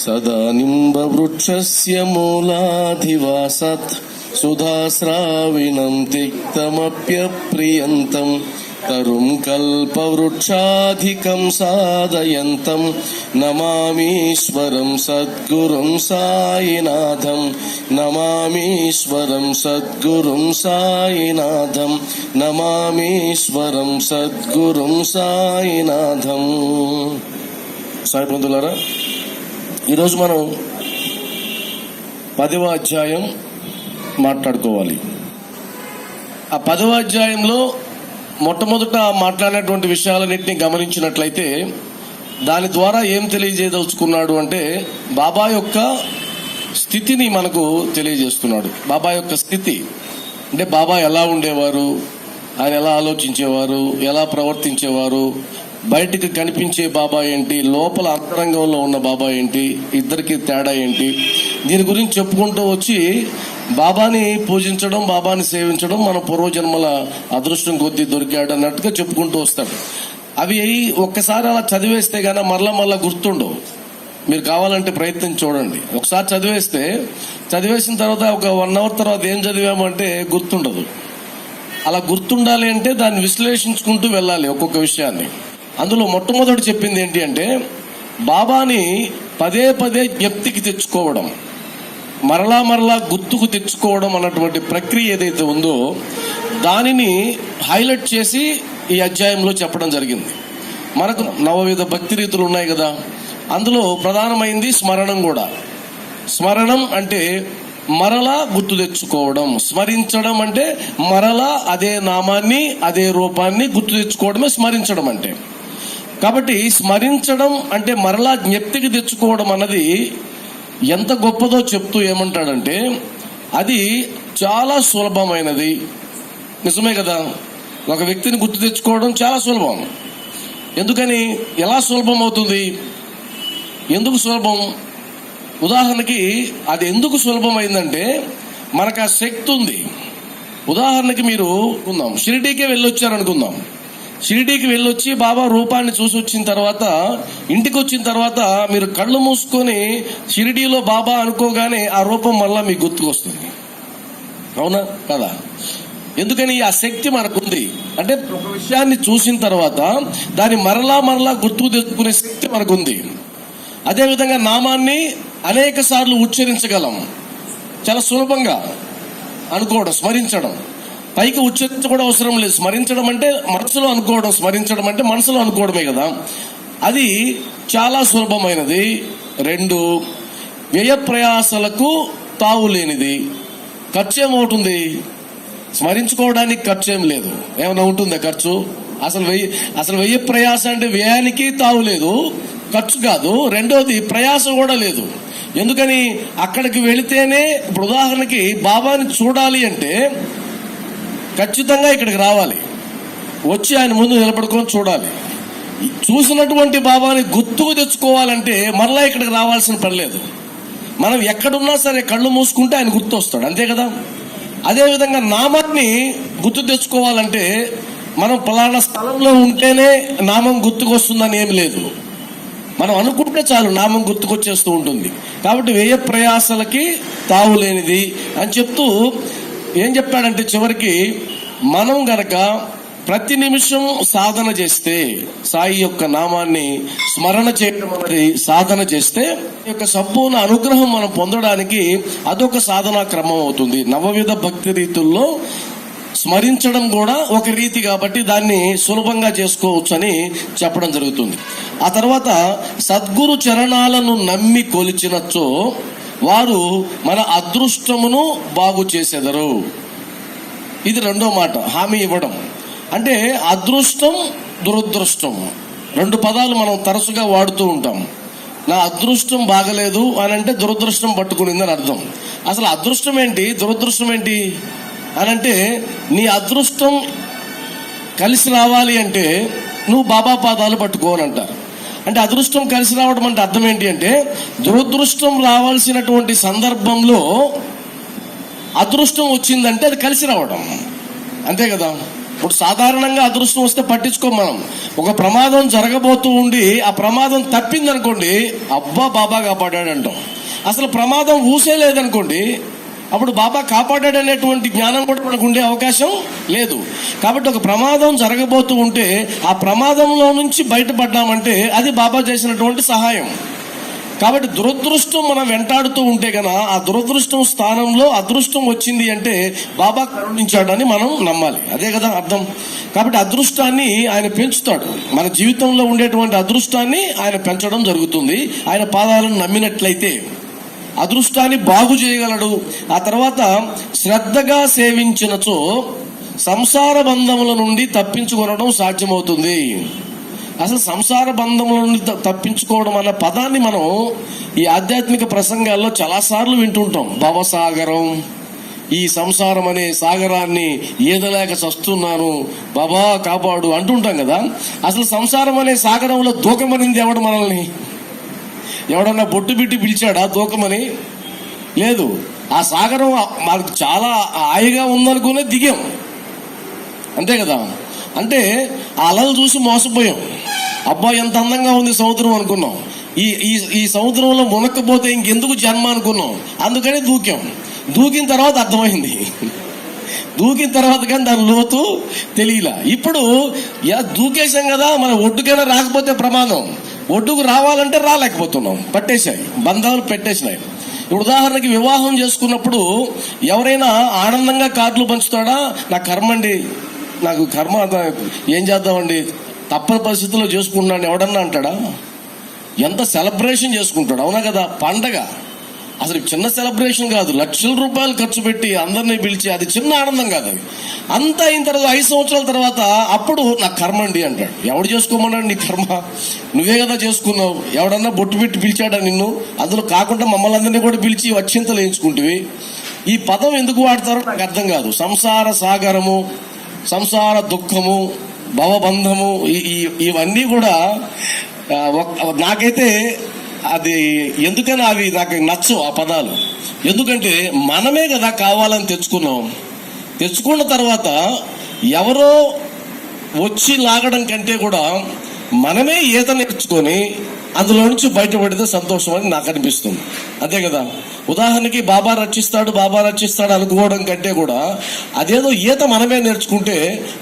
సదా నింబవృక్షస్య మూలాధివాసాత్ సుధాస్రావిణం తిక్తమప్యప్రియంతం తరుం కల్పవృక్షాధికం సాదయంతం నమామీశ్వరం సద్గురుం సాయినాథం నమామీశ్వరం సద్గురుం సాయినాథం నమామీశ్వరం సద్గురుం సాయినాథం. సాయి బంధువులారా, ఈరోజు మనం 10వ అధ్యాయం మాట్లాడుకోవాలి. ఆ 10వ అధ్యాయంలో మొట్టమొదట మాట్లాడినటువంటి విషయాలన్నింటినీ గమనించినట్లయితే దాని ద్వారా ఏం తెలియజేయదలుచుకున్నాడు అంటే బాబా యొక్క స్థితిని మనకు తెలియజేస్తున్నాడు. బాబా యొక్క స్థితి అంటే బాబా ఎలా ఉండేవారు, ఆయన ఎలా ఆలోచించేవారు, ఎలా ప్రవర్తించేవారు, బయటికి కనిపించే బాబా ఏంటి, లోపల అంతరంగంలో ఉన్న బాబా ఏంటి, ఇద్దరికి తేడా ఏంటి, దీని గురించి చెప్పుకుంటూ వచ్చి బాబాని పూజించడం, బాబాని సేవించడం మన పూర్వజన్మల అదృష్టం కొద్దీ దొరికాడు అన్నట్టుగా చెప్పుకుంటూ వస్తాడు. అవి ఒక్కసారి అలా చదివేస్తే గానీ మరలా గుర్తుండవు. మీరు కావాలంటే ప్రయత్నం చూడండి. ఒకసారి చదివేసిన తర్వాత ఒక 1 అవర్ తర్వాత ఏం చదివామంటే గుర్తుండదు. అలా గుర్తుండాలి అంటే దాన్ని విశ్లేషించుకుంటూ వెళ్ళాలి ఒక్కొక్క విషయాన్ని. అందులో మొట్టమొదటి చెప్పింది ఏంటి అంటే బాబాని పదే జ్ఞప్తికి తెచ్చుకోవడం, మరలా గుర్తుకు తెచ్చుకోవడం అన్నటువంటి ప్రక్రియ ఏదైతే ఉందో దానిని హైలైట్ చేసి ఈ అధ్యాయంలో చెప్పడం జరిగింది. మనకు నవవిధ భక్తి రీతులు ఉన్నాయి కదా, అందులో ప్రధానమైంది స్మరణం కూడా. స్మరణం అంటే మరలా గుర్తు తెచ్చుకోవడం, స్మరించడం అంటే మరలా అదే నామాన్ని అదే రూపాన్ని గుర్తు తెచ్చుకోవడమే స్మరించడం అంటే. కాబట్టి స్మరించడం అంటే మరలా జ్ఞప్తికి తెచ్చుకోవడం అన్నది ఎంత గొప్పదో చెప్తూ ఏమంటాడంటే అది చాలా సులభమైనది. నిజమే కదా, ఒక వ్యక్తిని గుర్తు తెచ్చుకోవడం చాలా సులభం. ఎందుకని, ఎలా సులభం అవుతుంది, ఎందుకు సులభం? ఉదాహరణకి అది ఎందుకు సులభమైందంటే మనకు ఆ శక్తి ఉంది. ఉదాహరణకి మీరు షిరిడీకే వెళ్ళొచ్చారనుకుందాం. షిరిడీకి వెళ్ళొచ్చి బాబా రూపాన్ని చూసి వచ్చిన తర్వాత ఇంటికి వచ్చిన తర్వాత మీరు కళ్ళు మూసుకొని షిరిడీలో బాబా అనుకోగానే ఆ రూపం మళ్ళా మీకు గుర్తుకొస్తుంది. అవునా కదా? ఎందుకని, ఆ శక్తి మనకుంది. అంటే ఒక విషయాన్ని చూసిన తర్వాత దాన్ని మరలా గుర్తుకు తెచ్చుకునే శక్తి మనకుంది. అదేవిధంగా నామాన్ని అనేక సార్లు ఉచ్చరించగలం, చాలా సులభంగా అనుకోవడం, స్మరించడం. పైకి ఉచ్చరించడం అవసరం లేదు. స్మరించడం అంటే మనసులో అనుకోవడం, స్మరించడం అంటే మనసులో అనుకోవడమే కదా. అది చాలా సులభమైనది. 2, వ్యయ ప్రయాసలకు తావు లేనిది. ఖర్చు ఏమవుతుంది? స్మరించుకోవడానికి ఖర్చు ఏం లేదు. ఏమైనా ఉంటుందా ఖర్చు? అసలు వ్యయ ప్రయాస అంటే వ్యయానికి తావు లేదు, ఖర్చు కాదు. రెండోది ప్రయాస కూడా లేదు. ఎందుకని, అక్కడికి వెళితేనే, ఇప్పుడు ఉదాహరణకి బాబాని చూడాలి అంటే ఖచ్చితంగా ఇక్కడికి రావాలి, వచ్చి ఆయన ముందు నిలబడుకొని చూడాలి. చూసినటువంటి బాబాని గుర్తుకు తెచ్చుకోవాలంటే మరలా ఇక్కడికి రావాల్సిన పని లేదు. మనం ఎక్కడున్నా సరే కళ్ళు మూసుకుంటే ఆయన గుర్తు వస్తాడు, అంతే కదా. అదేవిధంగా నామాన్ని గుర్తు తెచ్చుకోవాలంటే మనం పలానా స్థలంలో ఉంటేనే నామం గుర్తుకొస్తుందని ఏమి లేదు. మనం అనుకుంటే చాలు నామం గుర్తుకొచ్చేస్తూ ఉంటుంది. కాబట్టి వ్యయ ప్రయాసలకి తావు లేనిది అని చెప్తూ ఏం చెప్పాడంటే చివరికి మనం గనక ప్రతి నిమిషం సాధన చేస్తే, సాయి యొక్క నామాన్ని స్మరణ చేయడం అనేది సాధన చేస్తే యొక్క సంపూర్ణ అనుగ్రహం మనం పొందడానికి అదొక సాధనా క్రమం అవుతుంది. నవవిధ భక్తి రీతుల్లో స్మరించడం కూడా ఒక రీతి కాబట్టి దాన్ని సులభంగా చేసుకోవచ్చు అని చెప్పడం జరుగుతుంది. ఆ తర్వాత సద్గురు చరణాలను నమ్మి కొలిచినచో వారు మన అదృష్టమును బాగు చేసెదరు. ఇది 2వ మాట, హామీ ఇవ్వడం. అంటే అదృష్టం, దురదృష్టం 2 పదాలు మనం తరచుగా వాడుతూ ఉంటాం. నా అదృష్టం బాగలేదు అని అంటే దురదృష్టం పట్టుకునిందని అర్థం. అసలు అదృష్టం ఏంటి, దురదృష్టం ఏంటి అని అంటే, నీ అదృష్టం కలిసి రావాలి అంటే నువ్వు బాబా పాదాలు పట్టుకోని అంటారు. అంటే అదృష్టం కలిసి రావడం అంటే అర్థం ఏంటి అంటే, దురదృష్టం రావాల్సినటువంటి సందర్భంలో అదృష్టం వచ్చిందంటే అది కలిసి రావడం, అంతే కదా. ఇప్పుడు సాధారణంగా అదృష్టం వస్తే పట్టించుకోం మనం. ఒక ప్రమాదం జరగబోతూ ఉండి ఆ ప్రమాదం తప్పిందనుకోండి, అబ్బా బాబా కాపాడాడు అంటాం. అసలు ప్రమాదం ఊసే లేదనుకోండి, అప్పుడు బాబా కాపాడాడు అనేటువంటి జ్ఞానం కూడా మనకు ఉండే అవకాశం లేదు. కాబట్టి ఒక ప్రమాదం జరగబోతూ ఉంటే ఆ ప్రమాదంలో నుంచి బయటపడ్డామంటే అది బాబా చేసినటువంటి సహాయం. కాబట్టి దురదృష్టం మనం వెంటాడుతూ ఉంటే గనక ఆ దురదృష్టం స్థానంలో అదృష్టం వచ్చింది అంటే బాబా కరుణించాడని మనం నమ్మాలి. అదే కదా అర్థం. కాబట్టి అదృష్టాన్ని ఆయన పెంచుతాడు. మన జీవితంలో ఉండేటువంటి అదృష్టాన్ని ఆయన పెంచడం జరుగుతుంది. ఆయన పాదాలను నమ్మినట్లయితే అదృష్టాన్ని బాగు చేయగలడు. ఆ తర్వాత శ్రద్ధగా సేవించినచో సంసార బంధముల నుండి తప్పించుకొనడం సాధ్యమవుతుంది. అసలు సంసార బంధముల నుండి తప్పించుకోవడం అన్న పదాన్ని మనం ఈ ఆధ్యాత్మిక ప్రసంగాల్లో చాలాసార్లు వింటుంటాం. భవసాగరం, ఈ సంసారం అనే సాగరాన్ని ఈదలేక చస్తున్నాను, బాబా కాపాడు అంటుంటాం కదా. అసలు సంసారం అనే సాగరంలో దూకమనింది ఎవడు మనల్ని? ఎవడన్నా బొట్టు బిట్టి పిలిచాడా దూకమని? లేదు. ఆ సాగరం మనకు చాలా హాయిగా ఉందనుకునే దిగాం, అంతే కదా. అంటే ఆ అలలు చూసి మోసపోయాం. అబ్బా ఎంత అందంగా ఉంది సముద్రం అనుకున్నాం. ఈ సముద్రంలో మునక్కపోతే ఇంకెందుకు జన్మ అనుకున్నాం. అందుకని దూకాం. దూకిన తర్వాత అర్థమైంది. దూకిన తర్వాత కానీ దాని లోతు తెలియలా. ఇప్పుడు దూకేశాం కదా, మన ఒడ్డుకైనా రాకపోతే ప్రమాదం. ఒడ్డుకు రావాలంటే రాలేకపోతున్నాం. పట్టేశాయి, బంధాలు పెట్టేసినాయి. ఇప్పుడు ఉదాహరణకి వివాహం చేసుకున్నప్పుడు ఎవరైనా ఆనందంగా కార్డులు పంచుతాడా? నా కర్మండి, నాకు కర్మ, ఏం చేద్దామండి, తప్పని పరిస్థితుల్లో చేసుకుంటున్నాను ఎవడన్నా అంటాడా? ఎంత సెలబ్రేషన్ చేసుకుంటాడు, అవునా కదా. పండగ అసలు చిన్న సెలబ్రేషన్ కాదు, లక్షల రూపాయలు ఖర్చు పెట్టి అందరినీ పిలిచి, అది చిన్న ఆనందం కాదు. అది అంతా అయిన తర్వాత 5 సంవత్సరాల తర్వాత అప్పుడు నాకు కర్మ అండి అంటాడు. ఎవడు చేసుకోమన్నాడు? నీ కర్మ, నువ్వే కదా చేసుకున్నావు. ఎవడన్నా బొట్టు పెట్టి పిలిచాడా నిన్ను? అందులో కాకుండా మమ్మల్ని అందరినీ కూడా పిలిచి అత్యంతలు వేయించుకుంటువి. ఈ పదం ఎందుకు వాడతారో నాకు అర్థం కాదు. సంసార సాగరము, సంసార దుఃఖము, భవబంధము, ఇవన్నీ కూడా నాకైతే అది ఎందుకని అవి నాకు నచ్చవు ఆ పదాలు. ఎందుకంటే మనమే కదా కావాలని తెచ్చుకున్నాం. తెచ్చుకున్న తర్వాత ఎవరో వచ్చి లాగడం కంటే కూడా మనమే ఈత నేర్చుకొని అందులో నుంచి బయటపడితే సంతోషం అని నాకు అనిపిస్తుంది, అంతే కదా. ఉదాహరణకి బాబా రక్షిస్తాడు అనుకోవడం కంటే కూడా అదేదో ఈత మనమే నేర్చుకుంటే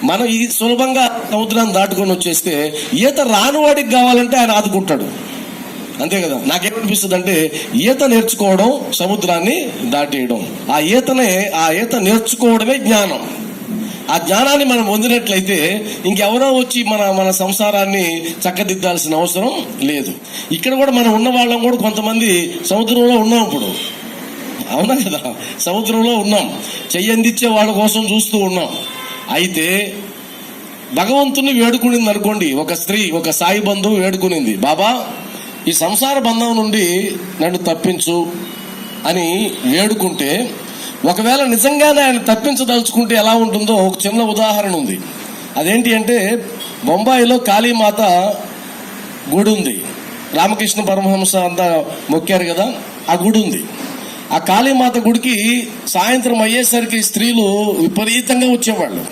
మనం ఈ సులభంగా సముద్రాన్ని దాటుకొని వచ్చేస్తే ఈత రానివాడికి కావాలంటే ఆయన ఆదుకుంటాడు, అంతే కదా. నాకేమనిపిస్తుంది అంటే ఈత నేర్చుకోవడం సముద్రాన్ని దాటేయడం, ఆ ఈత నేర్చుకోవడమే జ్ఞానం. ఆ జ్ఞానాన్ని మనం పొందినట్లయితే ఇంకెవరో వచ్చి మన సంసారాన్ని చక్కదిద్దాల్సిన అవసరం లేదు. ఇక్కడ కూడా మనం ఉన్న వాళ్ళం కూడా కొంతమంది సముద్రంలో ఉన్నాం ఇప్పుడు, అవునా కదా. సముద్రంలో ఉన్నాం, చెయ్యందిచ్చే వాళ్ళ కోసం చూస్తూ ఉన్నాం. అయితే భగవంతుని వేడుకునింది అనుకోండి, ఒక స్త్రీ, ఒక సాయి బంధువు వేడుకునింది, బాబా ఈ సంసార బంధం నుండి నన్ను తప్పించు అని వేడుకుంటే, ఒకవేళ నిజంగానే ఆయన తప్పించదలుచుకుంటే ఎలా ఉంటుందో ఒక చిన్న ఉదాహరణ ఉంది. అదేంటి అంటే, బొంబాయిలో కాళీమాత గుడి ఉంది. రామకృష్ణ పరమహంస అంతా మొక్కారు కదా, ఆ గుడి ఉంది. ఆ కాళీమాత గుడికి సాయంత్రం అయ్యేసరికి స్త్రీలు విపరీతంగా వచ్చేవాళ్ళు,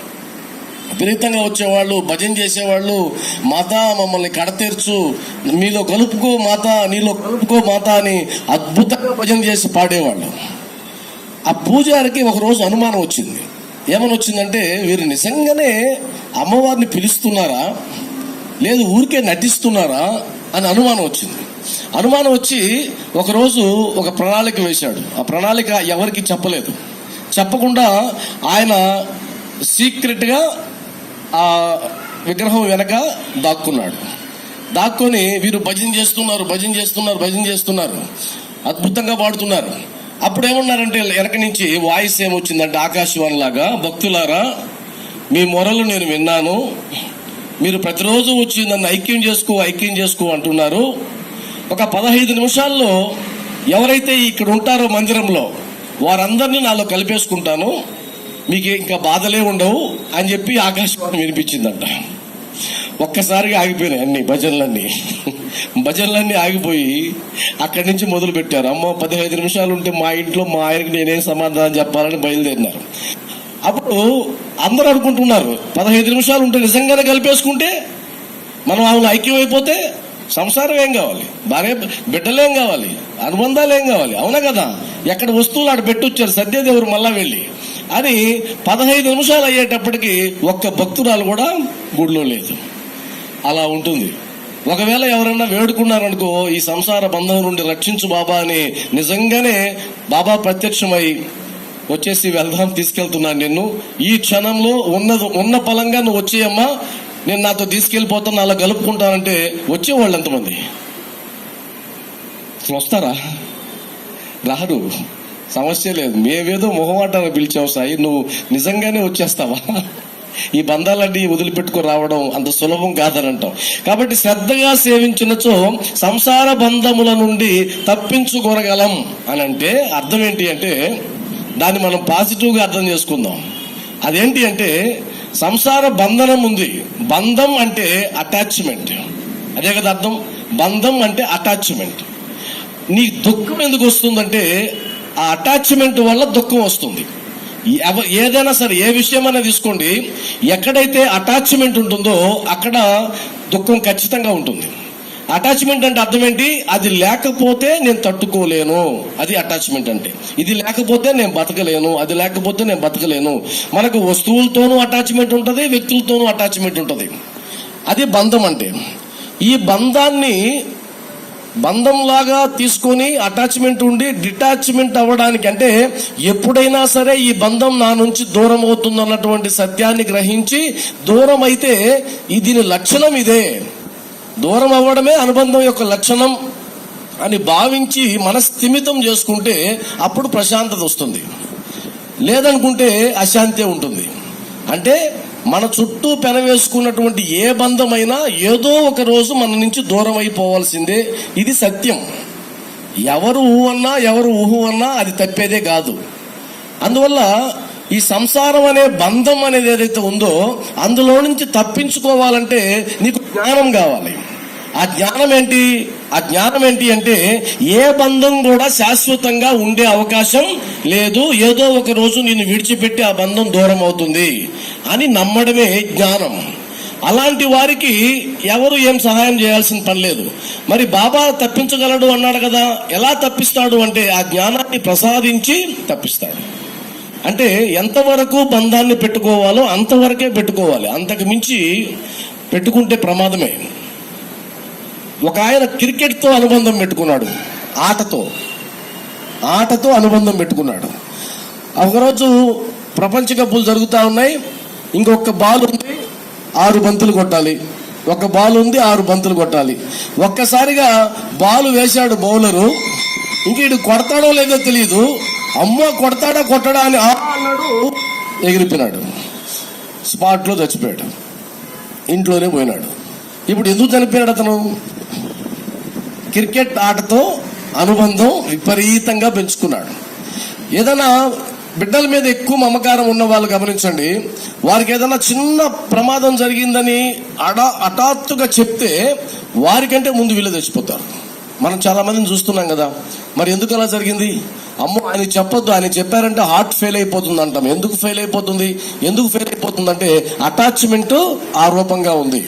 భజన చేసేవాళ్ళు. మాత మమ్మల్ని కడతీర్చు, మీలో కలుపుకో మాత, నీలో కలుపుకో మాత అని అద్భుతంగా భజన చేసి పాడేవాళ్ళు. ఆ పూజారికి ఒకరోజు అనుమానం వచ్చింది. ఏమని వచ్చిందంటే, వీరు నిజంగానే అమ్మవారిని పిలుస్తున్నారా, లేదు ఊరికే నటిస్తున్నారా అని అనుమానం వచ్చింది. అనుమానం వచ్చి ఒకరోజు ఒక ప్రణాళిక వేశాడు. ఆ ప్రణాళిక ఎవరికి చెప్పలేదు. చెప్పకుండా ఆయన సీక్రెట్గా ఆ విగ్రహం వెనక దాక్కొని వీరు భజన చేస్తున్నారు, అద్భుతంగా పాడుతున్నారు. అప్పుడు ఏమన్నారంటే, వెనక నుంచి వాయిస్ ఏమొచ్చిందంటే ఆకాశవాణి లాగా, భక్తులారా మీ మొరలు నేను విన్నాను, మీరు ప్రతిరోజు వచ్చి నన్ను ఐక్యం చేసుకో అంటున్నారు. ఒక 15 నిమిషాల్లో ఎవరైతే ఇక్కడ ఉంటారో మందిరంలో వారందరినీ నాలో కలిపేసుకుంటాను, మీకు ఇంకా బాధలే ఉండవు అని చెప్పి ఆకాశవాణి వినిపించిందంట. ఒక్కసారిగా ఆగిపోయినాయి అన్ని భజనలన్నీ ఆగిపోయి అక్కడి నుంచి మొదలు పెట్టారు. అమ్మో 15 నిమిషాలు ఉంటే మా ఇంట్లో మా ఆయనకి నేనేం సమాధానం చెప్పాలని బయలుదేరినారు. అప్పుడు అందరూ అనుకుంటున్నారు 15 నిమిషాలు ఉంటే నిజంగానే కలిపేసుకుంటే మనం ఆమెను ఐక్యమైపోతే సంసారం ఏం కావాలి, భార్య బిడ్డలేం కావాలి, అనుబంధాలు ఏం కావాలి, అవునా కదా? ఎక్కడ వస్తువులు ఆడ పెట్టొచ్చారు సత్యదేవుడు మళ్ళా వెళ్ళి అని 15 నిమిషాలు అయ్యేటప్పటికి ఒక్క భక్తురాలు కూడా గుడిలో లేదు. అలా ఉంటుంది. ఒకవేళ ఎవరన్నా వేడుకున్నారనుకో, ఈ సంసార బంధం నుండి రక్షించు బాబా అని నిజంగానే బాబా ప్రత్యక్షమై వచ్చేసి వెళ్దాం, తీసుకెళ్తున్నాను నిన్ను, ఈ క్షణంలో ఉన్న పలంగా నువ్వు వచ్చేయమ్మా, నేను నాతో తీసుకెళ్లిపోతాను, అలా కలుపుకుంటానంటే వచ్చేవాళ్ళు ఎంతమంది? అసలు వస్తారా? రారు. సమస్య లేదు. మేమేదో మొహమాటాన్ని పిలిచావు సాయి, నువ్వు నిజంగానే వచ్చేస్తావా? ఈ బంధాలన్నీ వదిలిపెట్టుకుని రావడం అంత సులభం కాదని అంటాం. కాబట్టి శ్రద్ధగా సేవించినచో సంసార బంధముల నుండి తప్పించుకోగలం అని అంటే అర్థం ఏంటి అంటే, దాన్ని మనం పాజిటివ్గా అర్థం చేసుకుందాం. అదేంటి అంటే, సంసార బంధనం ఉంది. బంధం అంటే అటాచ్మెంట్, అదే కదా అర్థం. బంధం అంటే అటాచ్మెంట్. నీ దుఃఖం ఎందుకు వస్తుందంటే ఆ అటాచ్మెంట్ వల్ల దుఃఖం వస్తుంది. ఏదైనా సరే, ఏ విషయమైనా తీసుకోండి, ఎక్కడైతే అటాచ్మెంట్ ఉంటుందో అక్కడ దుఃఖం ఖచ్చితంగా ఉంటుంది. అటాచ్మెంట్ అంటే అర్థం ఏంటి? అది లేకపోతే నేను తట్టుకోలేను, అది అటాచ్మెంట్ అంటే. ఇది లేకపోతే నేను బతకలేను, అది లేకపోతే నేను బతకలేను. మనకు వస్తువులతోనూ అటాచ్మెంట్ ఉంటుంది, వ్యక్తులతోనూ అటాచ్మెంట్ ఉంటుంది. అది బంధం అంటే. ఈ బంధాన్ని బంధంలాగా తీసుకొని అటాచ్మెంట్ ఉండి డిటాచ్మెంట్ అవ్వడానికి, అంటే ఎప్పుడైనా సరే ఈ బంధం నా నుంచి దూరం అవుతుందన్నటువంటి సత్యాన్ని గ్రహించి దూరం అయితే దీని లక్షణం ఇదే, దూరం అవ్వడమే అనుబంధం యొక్క లక్షణం అని భావించి మనస్థిమితం చేసుకుంటే అప్పుడు ప్రశాంతత వస్తుంది. లేదనుకుంటే అశాంతి ఉంటుంది. అంటే మన చుట్టూ పెనవేసుకున్నటువంటి ఏ బంధమైనా ఏదో ఒక రోజు మన నుంచి దూరం అయిపోవాల్సిందే. ఇది సత్యం. ఎవరు ఊహు అన్నా ఎవరు ఊహు అన్నా అది తప్పేదే కాదు. అందువల్ల ఈ సంసారం అనే బంధం అనేది ఏదైతే ఉందో అందులో నుంచి తప్పించుకోవాలంటే నీకు జ్ఞానం కావాలి. ఆ జ్ఞానం ఏంటి? ఆ జ్ఞానం ఏంటి అంటే, ఏ బంధం కూడా శాశ్వతంగా ఉండే అవకాశం లేదు, ఏదో ఒక రోజు నిన్ను విడిచిపెట్టి ఆ బంధం దూరం అవుతుంది అని నమ్మడమే జ్ఞానం. అలాంటి వారికి ఎవరు ఏం సహాయం చేయాల్సిన పని లేదు. మరి బాబా తప్పించగలడు అన్నాడు కదా, ఎలా తప్పిస్తాడు అంటే ఆ జ్ఞానాన్ని ప్రసాదించి తప్పిస్తాడు. అంటే ఎంతవరకు బంధాన్ని పెట్టుకోవాలో అంతవరకే పెట్టుకోవాలి, అంతకు మించి పెట్టుకుంటే ప్రమాదమే. ఒక ఆయన క్రికెట్తో అనుబంధం పెట్టుకున్నాడు, ఆటతో అనుబంధం పెట్టుకున్నాడు. ఒకరోజు ప్రపంచ కప్పులు జరుగుతూ ఉన్నాయి, ఇంకొక బాల్ ఉంది, 6 బంతులు కొట్టాలి. ఒక బాల్ ఉంది, 6 బంతులు కొట్టాలి. ఒక్కసారిగా బాల్ వేశాడు బౌలరు, ఇంక ఇటు కొడతాడో లేదో తెలియదు, అమ్మో కొడతాడా కొట్టడా అని అన్నాడు, ఎగిరిపోయినాడు, స్పాట్లో చచ్చిపోయాడు, ఇంట్లోనే పోయినాడు. ఇప్పుడు ఎందుకు చనిపోయాడు అతను? క్రికెట్ ఆటతో అనుబంధం విపరీతంగా పెంచుకున్నాడు. ఏదైనా బిడ్డల మీద ఎక్కువ మమకారం ఉన్న వాళ్ళు గమనించండి, వారికి ఏదైనా చిన్న ప్రమాదం జరిగిందని హఠాత్తుగా చెప్తే వారికంటే ముందు వీళ్ళు తెచ్చిపోతారు. మనం చాలా మందిని చూస్తున్నాం కదా. మరి ఎందుకు అలా జరిగింది? అమ్మో ఆయన చెప్పొద్దు, ఆయన చెప్పారంటే హార్ట్ ఫెయిల్ అయిపోతుంది అంటాం. ఎందుకు ఫెయిల్ అయిపోతుందంటే అటాచ్మెంట్ ఆ రూపంగా ఉంది.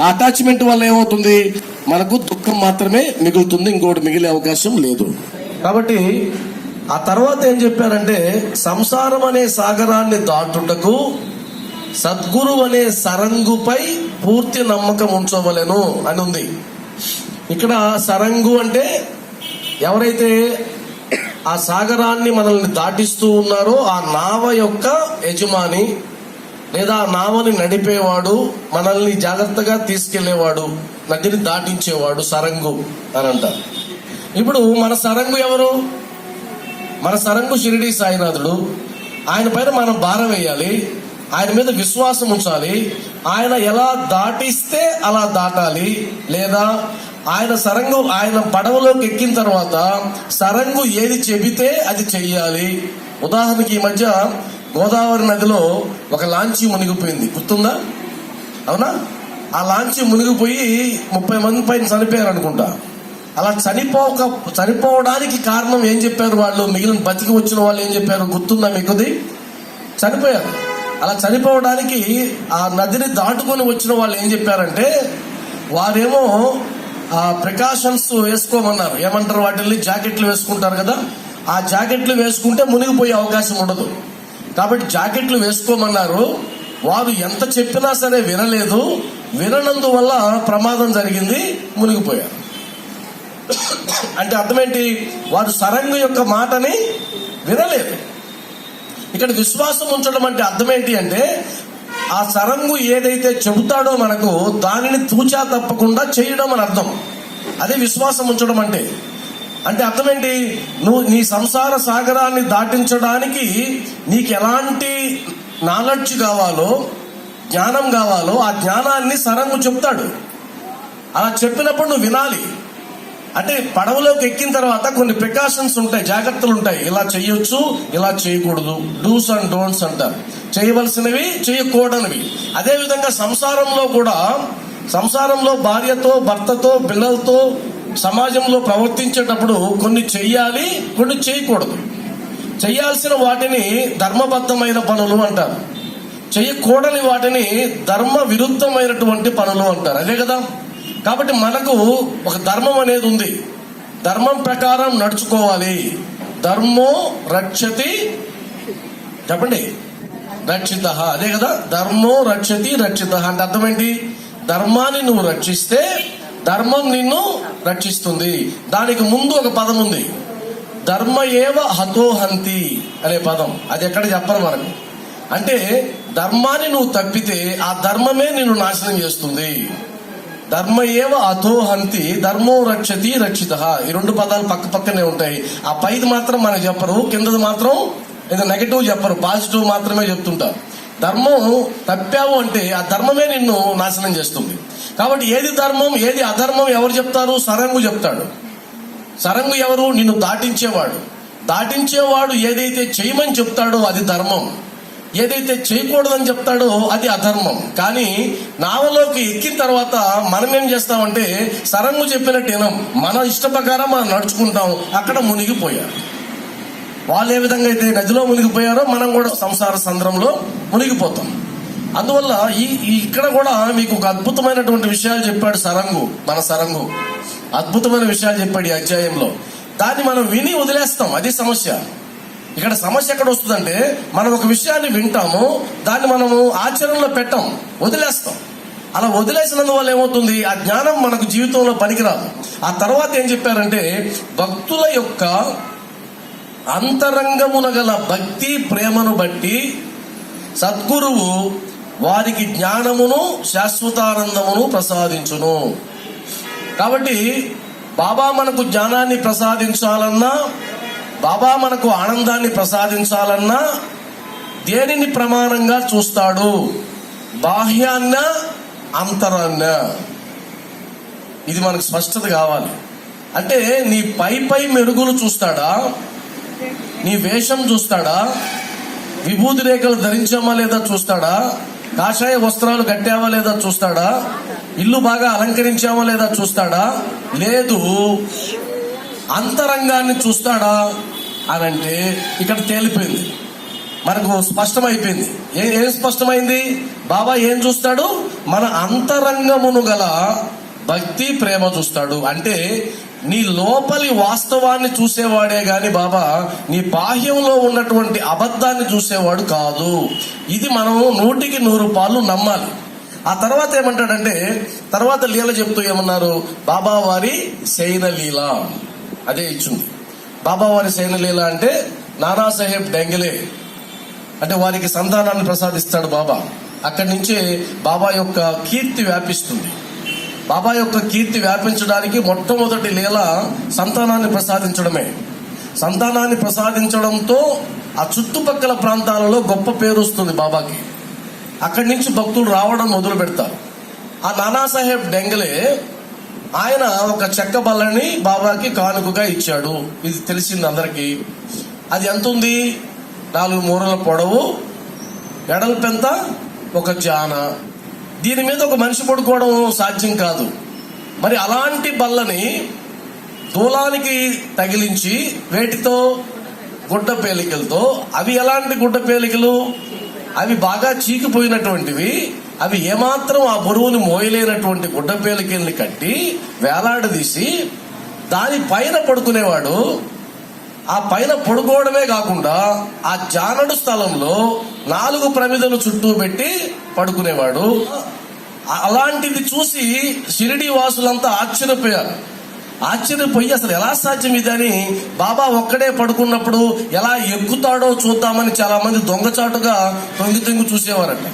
ఆ అటాచ్మెంట్ వల్ల ఏమవుతుంది? మనకు దుఃఖం మాత్రమే మిగులుతుంది, ఇంకోటి మిగిలే అవకాశం లేదు. కాబట్టి ఆ తర్వాత ఏం చెప్పారంటే, సంసారం అనే సాగరాన్ని దాటుటకు సద్గురు అనే సరంగుపై పూర్తి నమ్మకం ఉంచవలెను అని ఉంది. ఇక్కడ సరంగు అంటే ఎవరైతే ఆ సాగరాన్ని మనల్ని దాటిస్తూ ఉన్నారో ఆ నావ యొక్క యజమాని, లేదా ఆ నావని నడిపేవాడు, మనల్ని జాగ్రత్తగా తీసుకెళ్లేవాడు, నదిని దాటించేవాడు సరంగు అని అంటారు. ఇప్పుడు మన సరంగు ఎవరు? మన సరంగు షిరిడి సాయినాథుడు. ఆయన పైన మనం భారం వేయాలి, ఆయన మీద విశ్వాసం ఉంచాలి. ఆయన ఎలా దాటిస్తే అలా దాటాలి, లేదా ఆయన పడవలోకి ఎక్కిన తర్వాత సరంగు ఏది చెబితే అది చెయ్యాలి. ఉదాహరణకి ఈ మధ్య గోదావరి నదిలో ఒక లాంచీ మునిగిపోయింది, గుర్తుందా? అవునా? ఆ లాంచీ మునిగిపోయి 30 మంది పైన చనిపోయారు అనుకుంటా. అలా చనిపోవడానికి కారణం ఏం చెప్పారు వాళ్ళు? మిగిలిన బతికి వచ్చిన వాళ్ళు ఏం చెప్పారు గుర్తుందా మీకుది? చనిపోయారు. అలా చనిపోవడానికి ఆ నదిని దాటుకొని వచ్చిన వాళ్ళు ఏం చెప్పారంటే, వారేమో ఆ ప్రికాషన్స్ వేసుకోమన్నారు. ఏమంటారు వాటిని? జాకెట్లు వేసుకుంటారు కదా, ఆ జాకెట్లు వేసుకుంటే మునిగిపోయే అవకాశం ఉండదు కాబట్టి జాకెట్లు వేసుకోమన్నారు. వారు ఎంత చెప్పినా సరే వినలేదు. విననందువల్ల ప్రమాదం జరిగింది, మునిగిపోయారు. అంటే అర్థమేంటి? వారు సరంగు యొక్క మాటని వినలేదు. ఇక్కడ విశ్వాసం ఉంచడం అంటే అర్థమేంటి అంటే, ఆ సరంగు ఏదైతే చెబుతాడో మనకు దానిని తూచా తప్పకుండా చేయడం అని అర్థం. అదే విశ్వాసం ఉంచడం అంటే. అంటే అర్థమేంటి? నువ్వు నీ సంసార సాగరాన్ని దాటించడానికి నీకు ఎలాంటి నాలెడ్జ్ కావాలో, జ్ఞానం కావాలో ఆ జ్ఞానాన్ని సరంగు చెప్తాడు. అలా చెప్పినప్పుడు నువ్వు వినాలి. అంటే పడవలోకి ఎక్కిన తర్వాత కొన్ని ప్రికాషన్స్ ఉంటాయి, జాగ్రత్తలు ఉంటాయి. ఇలా చేయొచ్చు, ఇలా చేయకూడదు, డూస్ అండ్ డోంట్స్ అంటారు. చేయవలసినవి, చేయకూడనివి. అదే విధంగా సంసారంలో కూడా, సంసారంలో భార్యతో, భర్తతో, పిల్లలతో, సమాజంలో ప్రవర్తించేటప్పుడు కొన్ని చెయ్యాలి, కొన్ని చేయకూడదు. చేయాల్సిన వాటిని ధర్మబద్ధమైన పనులు అంటారు, చేయకూడని వాటిని ధర్మ విరుద్ధమైనటువంటి పనులు అంటారు. అదే కదా. కాబట్టి మనకు ఒక ధర్మం అనేది ఉంది. ధర్మం ప్రకారం నడుచుకోవాలి. ధర్మో రక్షతి, చెప్పండి, రక్షిత. అదే కదా, ధర్మో రక్షతి రక్షిత అంటే అర్థం ఏంటి? ధర్మాన్ని నువ్వు రక్షిస్తే ధర్మం నిన్ను రక్షిస్తుంది. దానికి ముందు ఒక పదం ఉంది, ధర్మ ఏవ హతోహంతి అనే పదం. అది ఎక్కడ చెప్పరు మనకు. అంటే ధర్మాన్ని నువ్వు తప్పితే ఆ ధర్మమే నిన్ను నాశనం చేస్తుంది. ధర్మ ఏవ అథోహంతి, ధర్మో రక్షతి రక్షిత. ఈ రెండు పదాలు పక్క పక్కనే ఉంటాయి. ఆ పైది మాత్రం మనకు చెప్పరు, కిందది మాత్రం ఏదో నెగటివ్ చెప్పరు, పాజిటివ్ మాత్రమే చెప్తుంటారు. ధర్మం తప్పావు అంటే ఆ ధర్మమే నిన్ను నాశనం చేస్తుంది. కాబట్టి ఏది ధర్మం, ఏది అధర్మం ఎవరు చెప్తారు? సరంగు చెప్తాడు. సరంగు ఎవరు? నిన్ను దాటించేవాడు. దాటించేవాడు ఏదైతే చేయమని చెప్తాడో అది ధర్మం, ఏదైతే చేయకూడదని చెప్తాడో అది అధర్మం. కానీ నావలోకి ఎక్కిన తర్వాత మనం ఏం చేస్తామంటే సరంగు చెప్పినట్టు వినం, మన ఇష్ట ప్రకారం మనం నడుచుకుంటాం. అక్కడ మునిగిపోయారు వాళ్ళు. ఏ విధంగా అయితే నదిలో మునిగిపోయారో మనం కూడా సంసార సంద్రంలో మునిగిపోతాం. అందువల్ల ఇక్కడ కూడా మీకు ఒక అద్భుతమైనటువంటి విషయాలు చెప్పాడు సరంగు. మన సరంగు అద్భుతమైన విషయాలు చెప్పాడు ఈ అధ్యాయంలో. దాన్ని మనం విని వదిలేస్తాం, అది సమస్య. ఇక్కడ సమస్య ఎక్కడ వస్తుందంటే, మనం ఒక విషయాన్ని వింటాము, దాన్ని మనము ఆచరణలో పెట్టాం, వదిలేస్తాం. అలా వదిలేసినందువల్ల ఏమవుతుంది? ఆ జ్ఞానం మనకు జీవితంలో పనికిరాదు. ఆ తర్వాత ఏం చెప్పారంటే, భక్తుల యొక్క అంతరంగమున గల భక్తి ప్రేమను బట్టి సద్గురువు వారికి జ్ఞానమును శాశ్వతానందమును ప్రసాదించును. కాబట్టి బాబా మనకు జ్ఞానాన్ని ప్రసాదించాలన్నా, బాబా మనకు ఆనందాన్ని ప్రసాదించాలన్నా దేనిని ప్రమాణంగా చూస్తాడు? బాహ్యాన్న, అంతరాన్న. ఇది మనకు స్పష్టత కావాలి. అంటే నీ పై మెరుగులు చూస్తాడా? నీ వేషం చూస్తాడా? విభూతి రేఖలు ధరించామా లేదా చూస్తాడా? కాషాయ వస్త్రాలు కట్టావా లేదా చూస్తాడా? ఇల్లు బాగా అలంకరించామా లేదా చూస్తాడా? లేదు. అంతరంగాన్ని చూస్తాడా అని అంటే ఇక్కడ తేలిపోయింది, మనకు స్పష్టమైపోయింది. ఏం స్పష్టమైంది? బాబా ఏం చూస్తాడు? మన అంతరంగమును గల భక్తి ప్రేమ చూస్తాడు. అంటే నీ లోపలి వాస్తవాన్ని చూసేవాడే గాని బాబా నీ బాహ్యంలో ఉన్నటువంటి అబద్ధాన్ని చూసేవాడు కాదు. ఇది మనం 100% నమ్మాలి. ఆ తర్వాత ఏమంటాడంటే, తర్వాత లీల చెప్తూ ఏమన్నారు? బాబా వారి శయన లీల అదే ఇచ్చింది. బాబా వారి శయన లీల అంటే నానాసాహెబ్ డెంగలే అంటే వారికి సంతానాన్ని ప్రసాదిస్తాడు బాబా. అక్కడి నుంచే బాబా యొక్క కీర్తి వ్యాపిస్తుంది. బాబా యొక్క కీర్తి వ్యాపించడానికి మొట్టమొదటి లీల సంతానాన్ని ప్రసాదించడమే. సంతానాన్ని ప్రసాదించడంతో ఆ చుట్టుపక్కల ప్రాంతాలలో గొప్ప పేరు వస్తుంది బాబాకి. అక్కడి నుంచి భక్తులు రావడం మొదలు పెడతారు. ఆ నానాసాహెబ్ డెంగలే ఆయన ఒక చెక్క బల్లని బాబాకి కానుకగా ఇచ్చాడు. ఇది తెలిసింది అందరికీ. అది ఎంత ఉంది? 4 మూరల పొడవు, ఎడల్పెంత? ఒక జాన. దీని మీద ఒక మనిషి పడుకోవడం సాధ్యం కాదు. మరి అలాంటి బల్లని దూలానికి తగిలించి వేటితో గుడ్డ పేలికలతో. అవి ఎలాంటి గుడ్డ పేలికలు? అవి బాగా చీకిపోయినటువంటివి. అవి ఏమాత్రం ఆ బరువుని మోయలేనటువంటి గుడ్డ పేలికల్ని కట్టి వేలాడదీసి దాని పైన పడుకునేవాడు. ఆ పైన పడుకోవడమే కాకుండా ఆ జానడు స్థలంలో 4 ప్రమిదలు చుట్టూ పెట్టి పడుకునేవాడు. అలాంటిది చూసి షిరిడి వాసులంతా ఆశ్చర్యపోయి అసలు ఎలా సాధ్యం ఇదని బాబా ఒక్కడే పడుకున్నప్పుడు ఎలా ఎక్కుతాడో చూద్దామని చాలా మంది దొంగచాటుగా తొంగి చూసేవారట.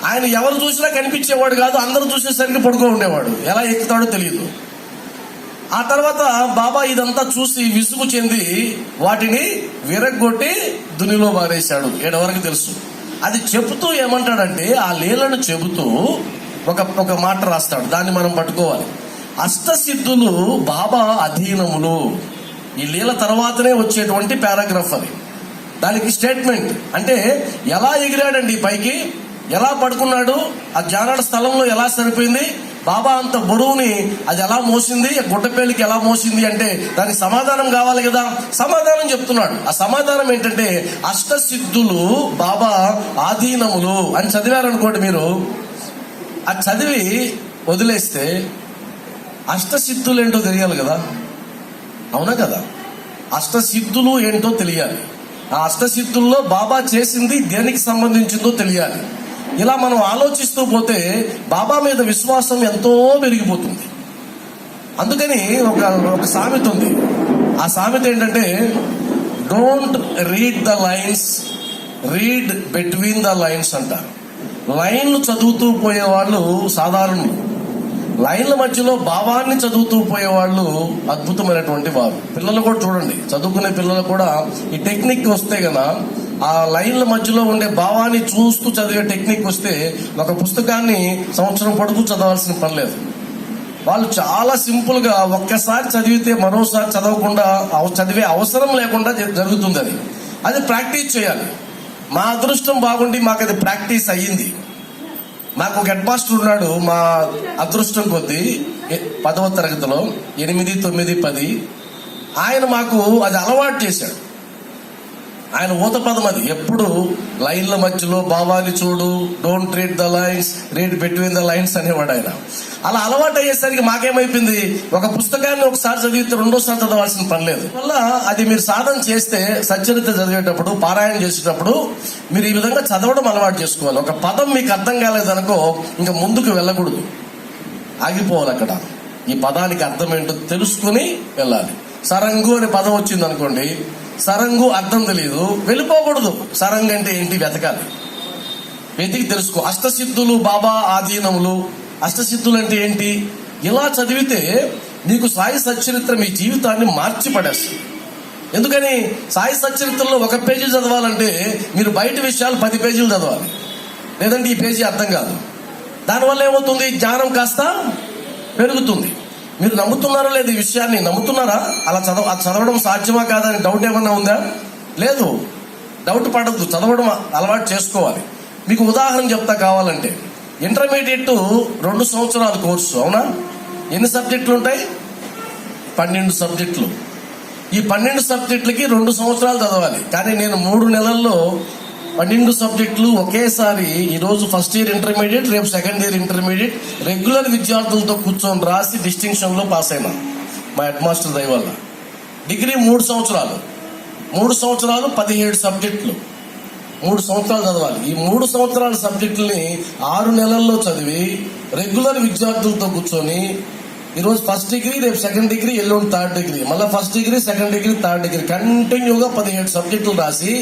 ఆయన ఎవరు చూసినా కనిపించేవాడు కాదు, అందరూ చూసేసరికి పడుకో ఉండేవాడు. ఎలా ఎక్కుతాడో తెలియదు. ఆ తర్వాత బాబా ఇదంతా చూసి విసుగు చెంది వాటిని విరగ్గొట్టి దునిలో మారేశాడు. ఏడవరకు తెలుసు. అది చెబుతూ ఏమంటాడంటే, ఆ లీలను చెబుతూ ఒక మాట రాస్తాడు. దాన్ని మనం పట్టుకోవాలి. అష్టసిద్ధులు బాబా అధీనములు. ఈ లీల తర్వాతనే వచ్చేటువంటి పారాగ్రాఫ్ అది. దానికి స్టేట్మెంట్ అంటే ఎలా ఎగిరాడండి పైకి, ఎలా పడుకున్నాడు, ఆ జానాడు స్థలంలో ఎలా సరిపోయింది, బాబా అంత బరువుని అది ఎలా మోసింది, గుడ్డపేలికి ఎలా మోసింది అంటే దానికి సమాధానం కావాలి కదా. సమాధానం చెప్తున్నాడు. ఆ సమాధానం ఏంటంటే అష్టసిద్ధులు బాబా ఆధీనములు అని చదివారనుకోండి. మీరు ఆ చదివి వదిలేస్తే అష్టసిద్ధులు ఏంటో తెలియాలి కదా. అవునా కదా? అష్టసిద్ధులు ఏంటో తెలియాలి. ఆ అష్టసిద్ధుల్లో బాబా చేసింది దేనికి సంబంధించిందో తెలియాలి. ఇలా మనం ఆలోచిస్తూ పోతే బాబా మీద విశ్వాసం ఎంతో పెరిగిపోతుంది. అందుకని ఒక సామెత ఉంది. ఆ సామెత ఏంటంటే, don't read the lines, read between the lines అంటారు. లైన్లు చదువుతూ పోయేవాళ్ళు సాధారణం. లైన్ల మధ్యలో భావాన్ని చదువుతూ పోయేవాళ్ళు అద్భుతమైనటువంటి వారు. పిల్లలు కూడా చూడండి, చదువుకునే పిల్లలు కూడా ఈ టెక్నిక్ వస్తే కదా, ఆ లైన్ల మధ్యలో ఉండే భావాన్ని చూస్తూ చదివే టెక్నిక్ వస్తే ఒక పుస్తకాన్ని సంవత్సరం పొడుగు చదవాల్సిన పని లేదు. వాళ్ళు చాలా సింపుల్ గా ఒక్కసారి చదివితే మరోసారి చదవకుండా చదివే అవసరం లేకుండా జరుగుతుంది. అది ప్రాక్టీస్ చేయాలి. మా అదృష్టం బాగుండి మాకు అది ప్రాక్టీస్ అయ్యింది. నాకు ఒక హెడ్ మాస్టర్ ఉన్నాడు. మా అదృష్టం కొద్దీ 10వ తరగతిలో 8, 9, 10 ఆయన మాకు అది అలవాటు చేశాడు. ఆయన ఊతపదం అది. ఎప్పుడు లైన్ల మధ్యలో భావాన్ని చూడు, don't read the lines, read between the lines అనేవాడు ఆయన. అలా అలవాటు అయ్యేసరికి మాకేమైపోయింది, ఒక పుస్తకాన్ని ఒకసారి చదివితే రెండోసారి చదవాల్సిన పని లేదు. వల్ల అది మీరు సాధన చేస్తే సచ్చరిత్ర చదివేటప్పుడు, పారాయణ చేసేటప్పుడు మీరు ఈ విధంగా చదవడం అలవాటు చేసుకోవాలి. ఒక పదం మీకు అర్థం కాలేదనుకో ఇంకా ముందుకు వెళ్ళకూడదు, ఆగిపోవాలి అక్కడ. ఈ పదానికి అర్థం ఏంటో తెలుసుకుని వెళ్ళాలి. సరంగు అనే పదం వచ్చింది అనుకోండి, సరంగు అర్థం తెలియదు, వెళ్ళిపోకూడదు. సరంగు అంటే ఏంటి వెతకాలి, వెతికి తెలుసుకో. అష్టసిద్ధులు బాబా ఆధీనములు. అష్టసిద్ధులు అంటే ఏంటి? ఇలా చదివితే నీకు సాయి సచ్చరిత్ర మీ జీవితాన్ని మార్చి పడేస్తుంది. ఎందుకని సాయి సచ్చరిత్రలో 1 పేజీ చదవాలంటే మీరు బయట విషయాలు 10 పేజీలు చదవాలి, లేదంటే ఈ పేజీ అర్థం కాదు. దానివల్ల ఏమవుతుంది, జ్ఞానం కాస్త పెరుగుతుంది. మీరు నమ్ముతున్నారా లేదు? ఈ విషయాన్ని నమ్ముతున్నారా? అలా చదవడం సాధ్యమా కాదని డౌట్ ఏమన్నా ఉందా? లేదు, డౌట్ పడద్దు. చదవడం అలవాటు చేసుకోవాలి. మీకు ఉదాహరణ చెప్తా కావాలంటే, ఇంటర్మీడియట్ 2 సంవత్సరాల కోర్సు, అవునా? ఎన్ని సబ్జెక్టులు ఉంటాయి? 12 సబ్జెక్టులు. ఈ 12 సబ్జెక్టులకి 2 సంవత్సరాలు చదవాలి. కానీ నేను 3 నెలల్లో 12 సబ్జెక్టులు ఒకేసారి, ఈరోజు ఫస్ట్ ఇయర్ ఇంటర్మీడియట్, రేపు సెకండ్ ఇయర్ ఇంటర్మీడియట్, రెగ్యులర్ విద్యార్థులతో కూర్చొని రాసి డిస్టింక్షన్ లో పాస్ అయినా మా హెడ్ మాస్టర్ దయ వల్ల. డిగ్రీ 3 సంవత్సరాలు, 3 సంవత్సరాలు 17 సబ్జెక్టులు, 3 సంవత్సరాలు చదవాలి. ఈ 3 సంవత్సరాల సబ్జెక్టుల్ని 6 నెలల్లో చదివి రెగ్యులర్ విద్యార్థులతో కూర్చొని, ఈరోజు ఫస్ట్ డిగ్రీ, రేపు సెకండ్ డిగ్రీ, ఎల్లుండి థర్డ్ డిగ్రీ, మళ్ళీ first degree, second degree, third degree, కంటిన్యూగా 17 సబ్జెక్టులు రాసి,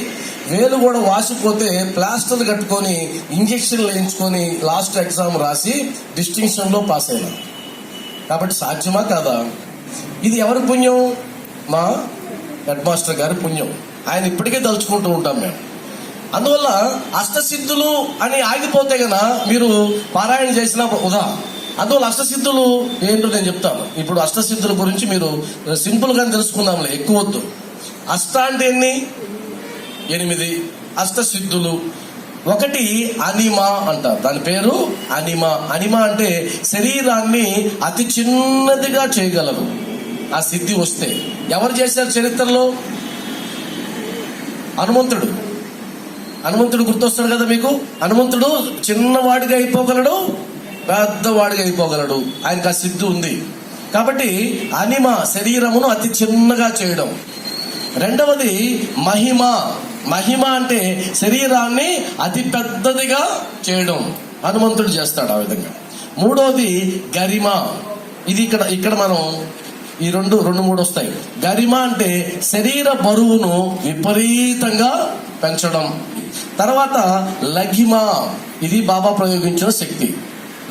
వేలు కూడా వాసిపోతే ప్లాస్టర్లు కట్టుకొని ఇంజక్షన్లు వేయించుకొని లాస్ట్ ఎగ్జామ్ రాసి డిస్టింక్షన్ లో పాస్ అయినా. కాబట్టి సాధ్యమా కాదా? ఇది ఎవరి పుణ్యం? మా హెడ్ మాస్టర్ గారి పుణ్యం. ఆయన ఇప్పటికే తలుచుకుంటూ ఉంటాం మేము. అందువల్ల అష్టసిద్ధులు అని ఆగిపోతే గన మీరు పారాయణ చేసిన అందువల్ల అష్టసిద్ధులు ఏంటో నేను చెప్తాను. ఇప్పుడు అష్టసిద్ధుల గురించి మీరు సింపుల్ గా తెలుసుకుందాంలే, ఎక్కువ వద్దు. అష్ట అంటే ఎన్ని? 8 అష్టసిద్ధులు. 1 అనిమ అంటారు, దాని పేరు అనిమ. అనిమ అంటే శరీరాన్ని అతి చిన్నదిగా చేయగలరు. ఆ సిద్ధి వస్తే ఎవరు చేశారు చరిత్రలో? హనుమంతుడు గుర్తొస్తాడు కదా మీకు. హనుమంతుడు చిన్నవాడిగా అయిపోగలడు, పెద్దవాడిగా అయిపోగలడు. ఆయనకు ఆ సిద్ధి ఉంది. కాబట్టి అనిమ, శరీరమును అతి చిన్నగా చేయడం. రెండవది మహిమ అంటే శరీరాన్ని అతి పెద్దదిగా చేయడం. హనుమంతుడు చేస్తాడు ఆ విధంగా. మూడవది గరిమ. ఇది ఇక్కడ మనం ఈ రెండు మూడు వస్తాయి. గరిమ అంటే శరీర బరువును విపరీతంగా పెంచడం. తర్వాత లఘిమ, ఇది బాబా ప్రయోగించిన శక్తి.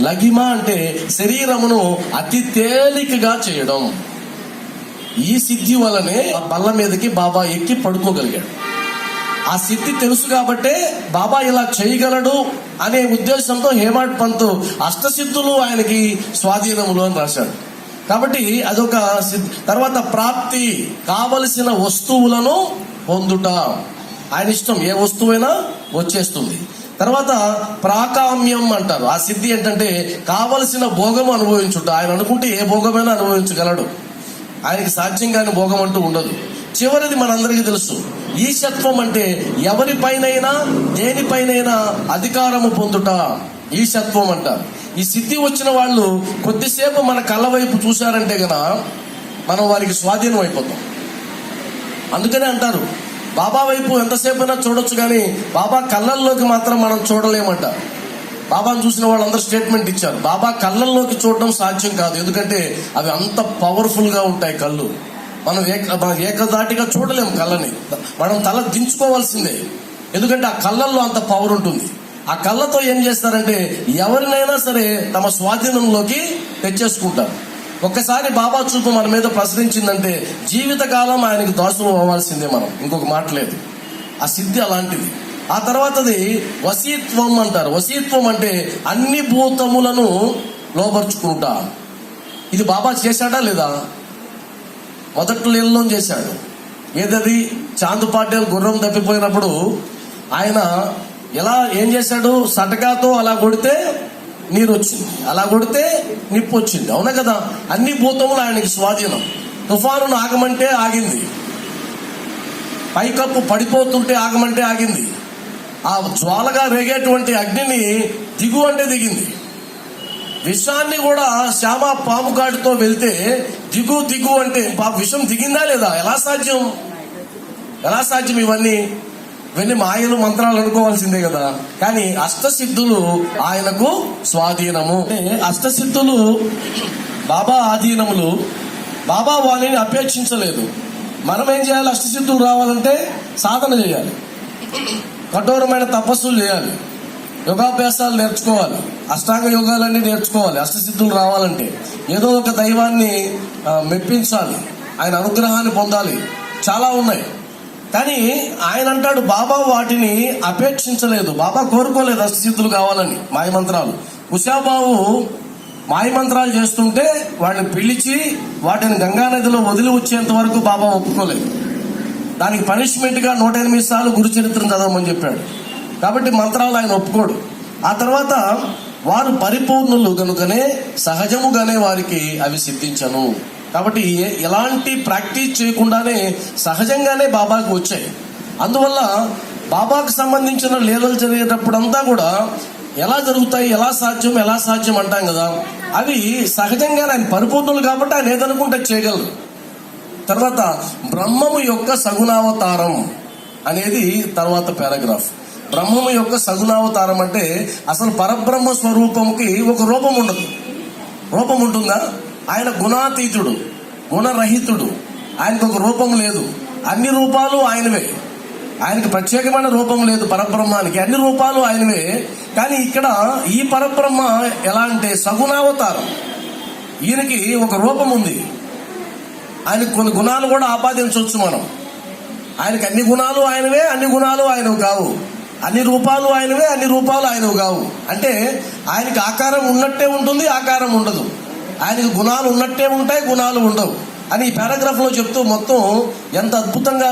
లఘిమ అంటే శరీరమును అతి తేలికగా చేయడం. ఈ సిద్ధి వల్లనే బల్ల మీదకి బాబా ఎక్కి పడుకోగలిగాడు. ఆ సిద్ధి తెలుసు కాబట్టే బాబా ఇలా చేయగలడు అనే ఉద్దేశంతో హేమాడ్ పంత్ అష్టసిద్ధులు ఆయనకి స్వాధీనములు అని రాశాడు. కాబట్టి అదొక సిద్ధి. తర్వాత ప్రాప్తి, కావలసిన వస్తువులను పొందుట. ఆయన ఇష్టం, ఏ వస్తువైనా వచ్చేస్తుంది. తర్వాత ప్రాకామ్యం అంటారు. ఆ సిద్ధి ఏంటంటే కావలసిన భోగం అనుభవించుట. ఆయన అనుకుంటే ఏ భోగమైనా అనుభవించగలడు. ఆయనకి సాధ్యం కాని భోగం అంటూ ఉండదు. చివరిది మనందరికీ తెలుసు, ఈశత్వం అంటే ఎవరిపైనైనా దేనిపైనైనా అధికారము పొందుట ఈశత్వం అంటారు. ఈ సిద్ధి వచ్చిన వాళ్ళు కొద్దిసేపు మన కళ్ళ వైపు చూశారంటే గన మనం వారికి స్వాధీనం అయిపోతాం. అందుకనే అంటారు, బాబా వైపు ఎంతసేపు అయినా చూడొచ్చు కానీ బాబా కళ్ళల్లోకి మాత్రం మనం చూడలేమంట. బాబాను చూసిన వాళ్ళందరూ స్టేట్మెంట్ ఇచ్చారు, బాబా కళ్ళల్లోకి చూడడం సాధ్యం కాదు. ఎందుకంటే అవి అంత పవర్ఫుల్ గా ఉంటాయి కళ్ళు. మనం ఏకదాటిగా చూడలేము కళ్ళని. మనం తల దించుకోవాల్సిందే. ఎందుకంటే ఆ కళ్ళల్లో అంత పవర్ ఉంటుంది. ఆ కళ్ళతో ఏం చేస్తారంటే ఎవరినైనా సరే తమ స్వాధీనంలోకి తెచ్చేసుకుంటారు. ఒక్కసారి బాబా చూపు మన మీద ప్రసరించిందంటే జీవితకాలం ఆయనకి దాసులు అవ్వాల్సిందే మనం. ఇంకొక మాట లేదు. ఆ సిద్ధి అలాంటిది. ఆ తర్వాతది వశీత్వం అంటారు. వశీత్వం అంటే అన్ని భూతములను లోపరుచుకుంటా. ఇది బాబా చేశాడా లేదా? మొదటి నెలలో చేశాడు. ఏదది? చాంద్ పాటేల్ గుర్రం తప్పిపోయినప్పుడు ఆయన ఏం చేశాడు? సటకాతో అలా కొడితే నీరు వచ్చింది, అలా కొడితే నిప్పు వచ్చింది. అవునా కదా? అన్ని భూతములు ఆయనకి స్వాధీనం. తుఫానును ఆగమంటే ఆగింది, పైకప్పు పడిపోతుంటే ఆగమంటే ఆగింది, ఆ జ్వాలగా రేగేటువంటి అగ్నిని దిగు అంటే దిగింది. విషాన్ని కూడా శ్యామ పాము కాటుతో వెళ్తే దిగు అంటే విషం దిగిందా లేదా? ఎలా సాధ్యం? ఇవన్నీ మాయలు మంత్రాలు అనుకోవాల్సిందే కదా. కానీ అష్టసిద్ధులు ఆయనకు స్వాధీనము. అష్టసిద్ధులు బాబా ఆధీనములు. బాబా వారిని అపేక్షించలేదు. మనం ఏం చేయాలి? అష్టసిద్ధులు రావాలంటే సాధన చేయాలి, కఠోరమైన తపస్సులు చేయాలి, యోగాభ్యాసాలు నేర్చుకోవాలి, అష్టాంగ యోగాలన్నీ నేర్చుకోవాలి. అష్టసిద్ధులు రావాలంటే ఏదో ఒక దైవాన్ని మెప్పించాలి, ఆయన అనుగ్రహాన్ని పొందాలి. చాలా ఉన్నాయి. కానీ ఆయన అంటాడు బాబా వాటిని అపేక్షించలేదు. బాబా కోరుకోలేదు అష్టసిద్ధులు కావాలని. మాయమంత్రాలు కుశాబావు మాయమంత్రాలు చేస్తుంటే వాడిని పిలిచి వాటిని గంగానదిలో వదిలి వచ్చేంత వరకు బాబా ఒప్పుకోలేదు. దానికి పనిష్మెంట్ గా 108 సార్లు గురు చరిత్రను చదవమని చెప్పాడు. కాబట్టి మంత్రాలు ఆయన ఒప్పుకోడు. ఆ తర్వాత వారు పరిపూర్ణులు కనుకనే సహజముగానే వారికి అవి సిద్ధించను. కాబట్టి ఎలాంటి ప్రాక్టీస్ చేయకుండానే సహజంగానే బాబాకు వచ్చాయి. అందువల్ల బాబాకు సంబంధించిన లీలలు జరిగేటప్పుడంతా కూడా ఎలా జరుగుతాయి, ఎలా సాధ్యం అంటాం కదా. అవి సహజంగానే ఆయన పరిపూర్ణులు కాబట్టి ఆయన ఏదనుకుంటే చేయగలరు. తర్వాత బ్రహ్మము యొక్క సగుణావతారం అనేది తర్వాత పారాగ్రాఫ్. బ్రహ్మము యొక్క సగుణావతారం అంటే అసలు పరబ్రహ్మ స్వరూపముకి ఒక రూపం ఉండదు. రూపం ఉంటుందా? ఆయన గుణాతీతుడు, గుణరహితుడు. ఆయనకు ఒక రూపం లేదు. అన్ని రూపాలు ఆయనవే. ఆయనకు ప్రత్యేకమైన రూపం లేదు. పరబ్రహ్మానికి అన్ని రూపాలు ఆయనవే. కానీ ఇక్కడ ఈ పరబ్రహ్మ ఎలా అంటే సగుణావతారం. ఈయనకి ఒక రూపం ఉంది. ఆయనకు కొన్ని గుణాలు కూడా ఆపాదించవచ్చు మనం. ఆయనకి అన్ని గుణాలు ఆయనవే, అన్ని గుణాలు ఆయనవి కావు. అన్ని రూపాలు ఆయనవే, అన్ని రూపాలు ఆయనవి కావు. అంటే ఆయనకి ఆకారం ఉన్నట్టే ఉంటుంది, ఆకారం ఉండదు. ఆయనకి గుణాలు ఉన్నట్టే ఉంటాయి, గుణాలు ఉండవు అని ఈ పారాగ్రాఫ్ లో చెప్తూ మొత్తం ఎంత అద్భుతంగా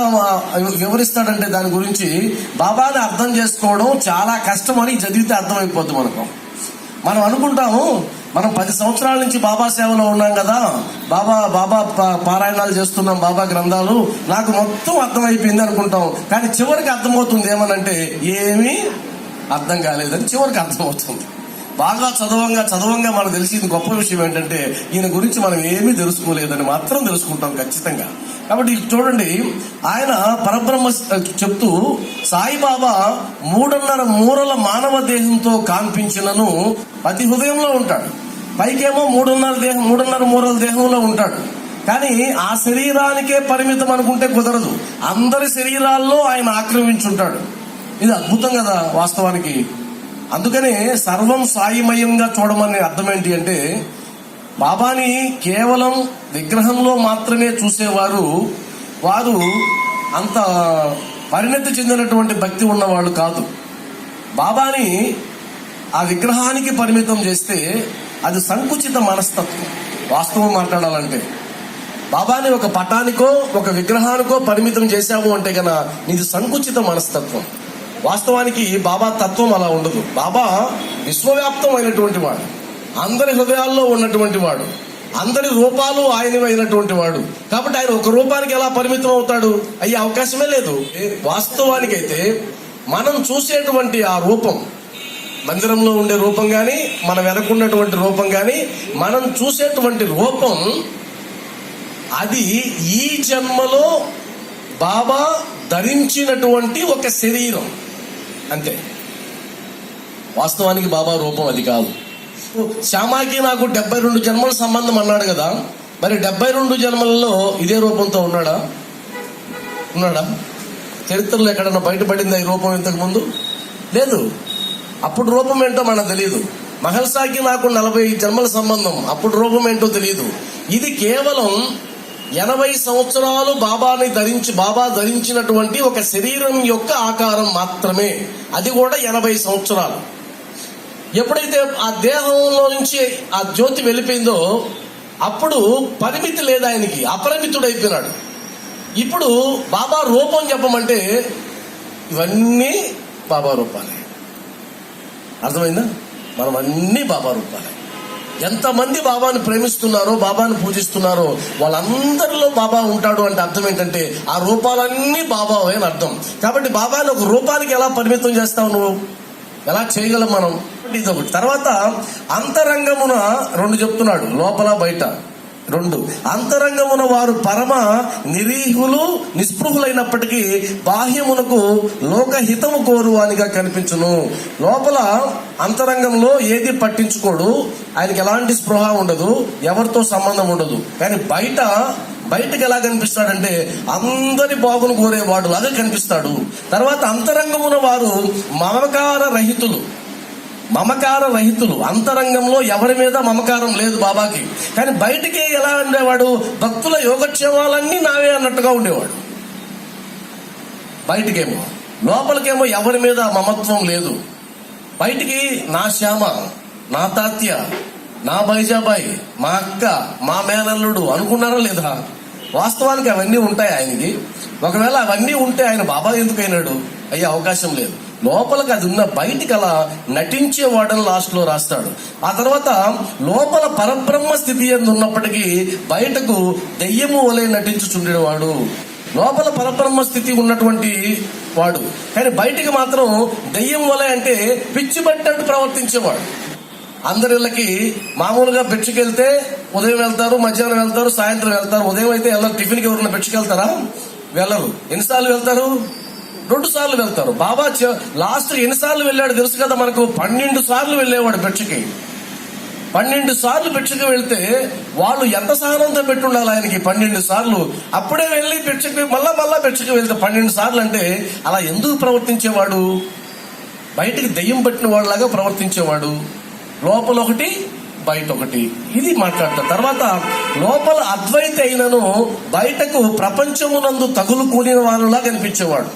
వివరిస్తాడంటే దాని గురించి బాబాని అర్థం చేసుకోవడం చాలా కష్టం అని చదివితే అర్థమైపోద్ది మనకు. మనం అనుకుంటాము మనం 10 సంవత్సరాల నుంచి బాబా సేవలో ఉన్నాం కదా, బాబా పారాయణాలు చేస్తున్నాం, బాబా గ్రంథాలు, నాకు మొత్తం అర్థమైపోయింది అనుకుంటాం. కానీ చివరికి అర్థమవుతుంది ఏమనంటే ఏమీ అర్థం కాలేదని చివరికి అర్థమవుతుంది. బాగా చదవంగా మనకు తెలిసింది గొప్ప విషయం ఏంటంటే ఈయన గురించి మనం ఏమీ తెలుసుకోలేదని మాత్రం తెలుసుకుంటాం ఖచ్చితంగా. కాబట్టి చూడండి, ఆయన పరబ్రహ్మ చెప్తూ సాయిబాబా 3.5 మూరల మానవ దేహంతో కాన్పించినను అతి హృదయంలో ఉంటాడు. పైకేమో 3.5 మూరల దేహంలో ఉంటాడు. కానీ ఆ శరీరానికే పరిమితం అనుకుంటే కుదరదు. అందరి శరీరాల్లో ఆయన ఆక్రమించుంటాడు. ఇది అద్భుతం కదా వాస్తవానికి. అందుకనే సర్వం సాయిమయంగా చూడమని అర్థం ఏంటి అంటే, బాబాని కేవలం విగ్రహంలో మాత్రమే చూసేవారు వారు అంత పరిణతి చెందినటువంటి భక్తి ఉన్నవాళ్ళు కాదు. బాబాని ఆ విగ్రహానికి పరిమితం చేస్తే అది సంకుచిత మనస్తత్వం. వాస్తవం మాట్లాడాలంటే బాబాని ఒక పటానికో ఒక విగ్రహానికో పరిమితం చేశాము అంటే గన ఇది సంకుచిత మనస్తత్వం. వాస్తవానికి బాబా తత్వం అలా ఉండదు. బాబా విశ్వవ్యాప్తం అయినటువంటి వాడు, అందరి హృదయాల్లో ఉన్నటువంటి వాడు, అందరి రూపాలు ఆయనవి అయినటువంటి వాడు. కాబట్టి ఆయన ఒక రూపానికి ఎలా పరిమితం అవుతాడు? అయ్యే అవకాశమే లేదు. వాస్తవానికైతే మనం చూసేటువంటి ఆ రూపం, మందిరంలో ఉండే రూపం గాని, మన వెనకున్నటువంటి రూపం గాని, మనం చూసేటువంటి రూపం అది ఈ జన్మలో బాబా ధరించినటువంటి ఒక శరీరం అంతే. వాస్తవానికి బాబా రూపం అది కాదు. శ్యామాకి నాకు 72 జన్మల సంబంధం అన్నాడు కదా, మరి 72 జన్మలలో ఇదే రూపంతో ఉన్నాడా? చరిత్రలో ఎక్కడన్నా బయటపడిందా ఈ రూపం ఇంతకు ముందు? లేదు. అప్పుడు రూపం ఏంటో మనకు తెలియదు. మహల్సాకి నాకు 40 జన్మల సంబంధం, అప్పుడు రూపం ఏంటో తెలియదు. ఇది కేవలం 80 సంవత్సరాలు బాబా ధరించినటువంటి ఒక శరీరం యొక్క ఆకారం మాత్రమే. అది కూడా 80 సంవత్సరాలు. ఎప్పుడైతే ఆ దేహంలో నుంచి ఆ జ్యోతి వెళ్ళిపోయిందో అప్పుడు పరిమితి లేదు ఆయనకి, అపరిమితుడైపోయినాడు. ఇప్పుడు బాబా రూపం చెప్పమంటే ఇవన్నీ బాబా రూపాలే. అర్థమైందా? మనం అన్ని బాబా రూపాలే. ఎంతమంది బాబాను ప్రేమిస్తున్నారో, బాబాను పూజిస్తున్నారో వాళ్ళందరిలో బాబా ఉంటాడు అంటే అర్థం ఏంటంటే ఆ రూపాలన్నీ బాబావే అని అర్థం. కాబట్టి బాబాని ఒక రూపానికి ఎలా పరిమితం చేస్తావు నువ్వు? ఎలా చేయగలం మనం? ఇదొకటి. తర్వాత అంతరంగమున 2 చెప్తున్నాడు, లోపల బయట 2. అంతరంగమున వారు పరమ నిరీహులు నిస్పృహులైనప్పటికీ బాహ్యమునకు లోకహితము కోరువానిగా కనిపించును. లోపల అంతరంగంలో ఏది పట్టించుకోడు, ఆయనకి ఎలాంటి స్పృహ ఉండదు, ఎవరితో సంబంధం ఉండదు. కానీ బయటకు ఎలా కనిపిస్తాడంటే అందరి బాగును కోరేవాడు లాగా కనిపిస్తాడు. తర్వాత అంతరంగమున వారు మమకార రహితులు. అంతరంగంలో ఎవరి మీద మమకారం లేదు బాబాకి. కానీ బయటికి ఎలా ఉండేవాడు? భక్తుల యోగక్షేమాలన్నీ నావే అన్నట్టుగా ఉండేవాడు బయటికేమో. లోపలికేమో ఎవరి మీద మమత్వం లేదు. బయటికి నా శ్యామ, నా తాత్య, నా బైజాబాయి, మా అక్క, మా మేనల్లుడు అనుకున్నారా లేదా? వాస్తవానికి అవన్నీ ఉంటాయి ఆయనకి. ఒకవేళ అవన్నీ ఉంటే ఆయన బాబా ఎందుకు అయినాడు? అయ్యే అవకాశం లేదు. లోపలికి అది ఉన్న, బయటికి అలా నటించేవాడని లాస్ట్ లో రాస్తాడు. ఆ తర్వాత లోపల పరబ్రహ్మ స్థితి ఎందు ఉన్నప్పటికీ బయటకు దెయ్యము వలె నటించుచుండేవాడు. లోపల పరబ్రహ్మ స్థితి ఉన్నటువంటి వాడు, కానీ బయటికి మాత్రం దెయ్యం వలె అంటే పిచ్చి పట్టినట్టు ప్రవర్తించేవాడు. అందరిళ్ళకి మామూలుగా భిక్షకెళ్తే ఉదయం వెళ్తారు, మధ్యాహ్నం వెళ్తారు, సాయంత్రం వెళ్తారు. ఉదయం అయితే వెళ్ళరు. టిఫిన్కి ఎవరైనా భిక్షకెళ్తారా? వెళ్ళరు. ఎన్నిసార్లు వెళ్తారు? 2 సార్లు వెళ్తారు. బాబా లాస్ట్ ఎన్నిసార్లు వెళ్ళాడు తెలుసు కదా మనకు? 12 సార్లు వెళ్ళేవాడు భిక్షకి. 12 సార్లు భిక్షకి వెళ్తే వాళ్ళు ఎంత సహనంతో పెట్టుండాలి ఆయనకి? 12 సార్లు. అప్పుడే వెళ్ళి భిక్షకి మళ్ళా భిక్షకి వెళ్తే 12 సార్లు అంటే అలా ఎందుకు ప్రవర్తించేవాడు? బయటికి దెయ్యం పట్టిన వాళ్ళలాగా ప్రవర్తించేవాడు. లోపల ఒకటి, బయట ఒకటి. ఇది మాట్లాడతారు. తర్వాత లోపల అద్వైత అయినను బయటకు ప్రపంచమునందు తగులు కూడిన వాళ్ళలా కనిపించేవాడు.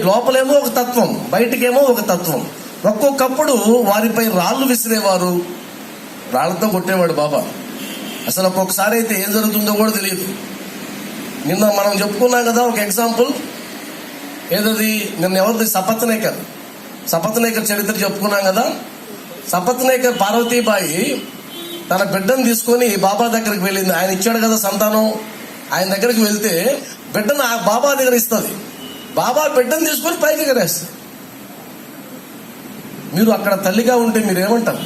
లోపలేమో ఒక తత్వం, బయటకేమో ఒక తత్వం. ఒక్కొక్కప్పుడు వారిపై రాళ్లు విసిరేవారు, రాళ్లతో కొట్టేవాడు బాబా. అసలు ఒక్కొక్కసారి అయితే ఏం జరుగుతుందో కూడా తెలియదు. నిన్న మనం చెప్పుకున్నాం కదా ఒక ఎగ్జాంపుల్. ఏదది? నిన్న ఎవరిది? సపత్నేకర్ చరిత్ర చెప్పుకున్నాం కదా. సపత్నేకర్ పార్వతీబాయి తన బిడ్డను తీసుకొని బాబా దగ్గరికి వెళ్ళింది. ఆయన ఇచ్చాడు కదా సంతానం. ఆయన దగ్గరికి వెళ్తే బిడ్డను ఆ బాబా దగ్గర ఇస్తుంది. బాబా బిడ్డను తీసుకొని పైకి ఎగరేస్తుంది. మీరు అక్కడ తల్లిగా ఉంటే మీరు ఏమంటారు?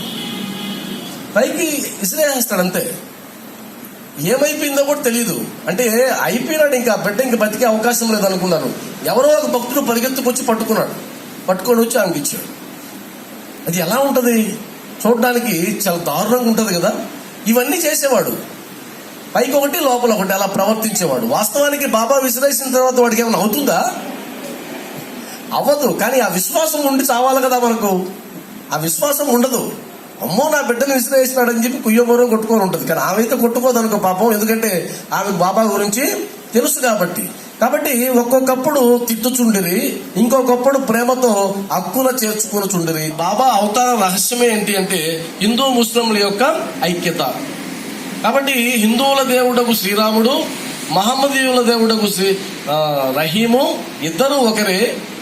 పైకి ఇసిరేస్తాడు అంతే. ఏమైపోయిందో కూడా తెలియదు. అంటే అయిపోయినాడు, ఇంకా బిడ్డ ఇంకా బతికే అవకాశం లేదు అనుకున్నారు. ఎవరో ఒక భక్తుడు పరిగెత్తుకొచ్చి పట్టుకొని వచ్చి ఆమెకి ఇచ్చాడు. అది ఎలా ఉంటది? చూడడానికి చాలా దారుణంగా ఉంటది కదా. ఇవన్నీ చేసేవాడు, పైకి ఒకటి లోపల ఒకటి అలా ప్రవర్తించేవాడు. వాస్తవానికి బాబా విసిరేసిన తర్వాత వాడికి ఏమైనా అవుతుందా? అవ్వదు. కానీ ఆ విశ్వాసం ఉండి చావాలి కదా మనకు. ఆ విశ్వాసం ఉండదు. అమ్మో నా బిడ్డను విసిరేసినాడు అని చెప్పి కుయ్యమూరం కొట్టుకొని ఉంటుంది. కానీ ఆమె అయితే కొట్టుకోదు అనుకో పాపం. ఎందుకంటే ఆమెకు బాబా గురించి తెలుసు కాబట్టి ఒక్కొక్కప్పుడు తిట్టుచుండిరి, ఇంకొకప్పుడు ప్రేమతో హక్కున చేర్చుకుని చుండిరి. బాబా అవతార రహస్యమే ఏంటి అంటే హిందూ ముస్లింల యొక్క ఐక్యత. కాబట్టి హిందువుల దేవుడకు శ్రీరాముడు, మహమ్మదీయుల దేవుడకు రహీము ఇద్దరు ఒకరే.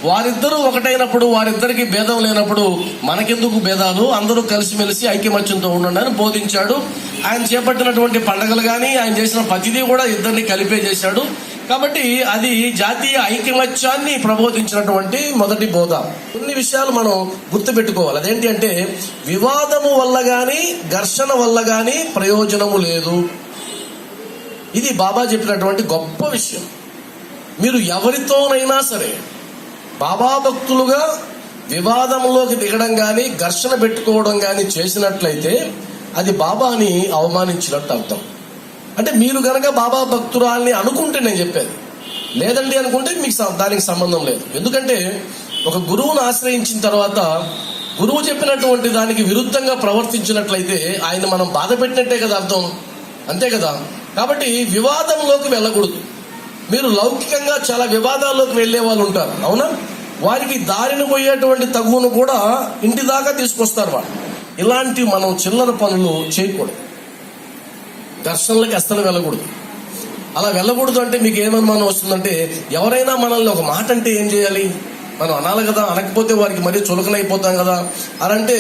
వారిద్దరూ ఒకటైనప్పుడు, వారిద్దరికి భేదం లేనప్పుడు మనకెందుకు భేదాలు? అందరూ కలిసిమెలిసి ఐక్యమత్యంతో ఉండండి అని బోధించాడు. ఆయన చేపట్టినటువంటి పండుగలు కానీ ఆయన చేసిన ప్రతిదీ కూడా ఇద్దరిని కలిపే చేశాడు. కాబట్టి అది జాతీయ ఐక్యమత్యాన్ని ప్రబోధించినటువంటి మొదటి బోధ. కొన్ని విషయాలు మనం గుర్తుపెట్టుకోవాలి. అదేంటి అంటే వివాదము వల్ల గాని ఘర్షణ వల్ల గాని ప్రయోజనము లేదు. ఇది బాబా చెప్పినటువంటి గొప్ప విషయం. మీరు ఎవరితోనైనా సరే బాబా భక్తులుగా వివాదంలోకి దిగడం గాని ఘర్షణ పెట్టుకోవడం గాని చేసినట్లయితే అది బాబాని అవమానించినట్టు అర్థం. అంటే మీరు గనక బాబా భక్తురాల్ని అనుకుంటే నేను చెప్పేది, లేదండి అనుకుంటే మీకు దానికి సంబంధం లేదు. ఎందుకంటే ఒక గురువును ఆశ్రయించిన తర్వాత గురువు చెప్పినటువంటి దానికి విరుద్ధంగా ప్రవర్తించినట్లయితే ఆయన మనం బాధ పెట్టినట్టే కదా అర్థం. అంతే కదా. కాబట్టి వివాదంలోకి వెళ్ళకూడదు. మీరు లౌకికంగా చాలా వివాదాల్లోకి వెళ్లే వాళ్ళు ఉంటారు, అవునా? వారికి దారిని పోయేటువంటి తగువును కూడా ఇంటి దాకా తీసుకొస్తారు వాళ్ళు. ఇలాంటి మనం చిల్లర పనులు చేయకూడదు. ఘర్షణలకి అస్సలు వెళ్ళకూడదు. అలా వెళ్ళకూడదు అంటే మీకు ఏమనుమానం వస్తుందంటే ఎవరైనా మనల్ని ఒక మాట అంటే ఏం చేయాలి? మనం అనాలి కదా. అనకపోతే వారికి మరీ చులకనైపోతాం కదా. అలాంటే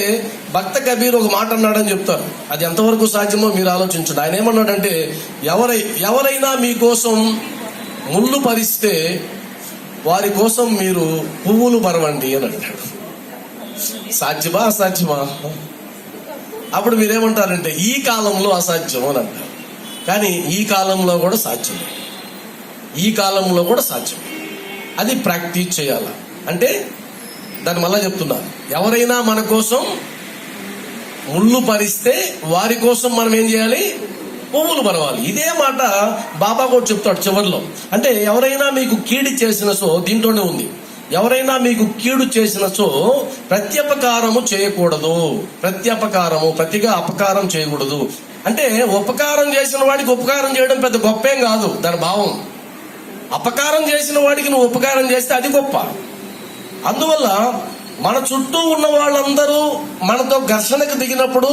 భక్త కబీర్ ఒక మాట అన్నాడని చెప్తారు. అది ఎంతవరకు సాధ్యమో మీరు ఆలోచించండి. ఆయన ఏమన్నాడంటే ఎవరైనా మీకోసం ముళ్ళు పరిస్తే వారి కోసం మీరు పువ్వులు పరవండి అని అంటాడు. సాధ్యమా అసాధ్యమా? అప్పుడు మీరేమంటారంటే ఈ కాలంలో అసాధ్యం అని అంటారు. కానీ ఈ కాలంలో కూడా సాధ్యం. ఈ కాలంలో కూడా సాధ్యం. అది ప్రాక్టీస్ చేయాలి. అంటే దాని మళ్ళా చెప్తున్నా, ఎవరైనా మన కోసం ముళ్ళు పరిస్తే వారి కోసం మనం ఏం చేయాలి? పువ్వులు పరవాలి. ఇదే మాట బాబా కూడా చెప్తాడు చివరిలో. అంటే ఎవరైనా మీకు కీడు చేసిన సో దీంట్లోనే ఉంది. ఎవరైనా మీకు కీడు చేసిన సో ప్రత్యపకారము చేయకూడదు. ప్రతిగా అపకారం చేయకూడదు. అంటే ఉపకారం చేసిన వాడికి ఉపకారం చేయడం పెద్ద గొప్పేం కాదు దాని భావం. అపకారం చేసిన వాడికి నువ్వు ఉపకారం చేస్తే అది గొప్ప. అందువల్ల మన చుట్టూ ఉన్న వాళ్ళందరూ మనతో ఘర్షణకు దిగినప్పుడు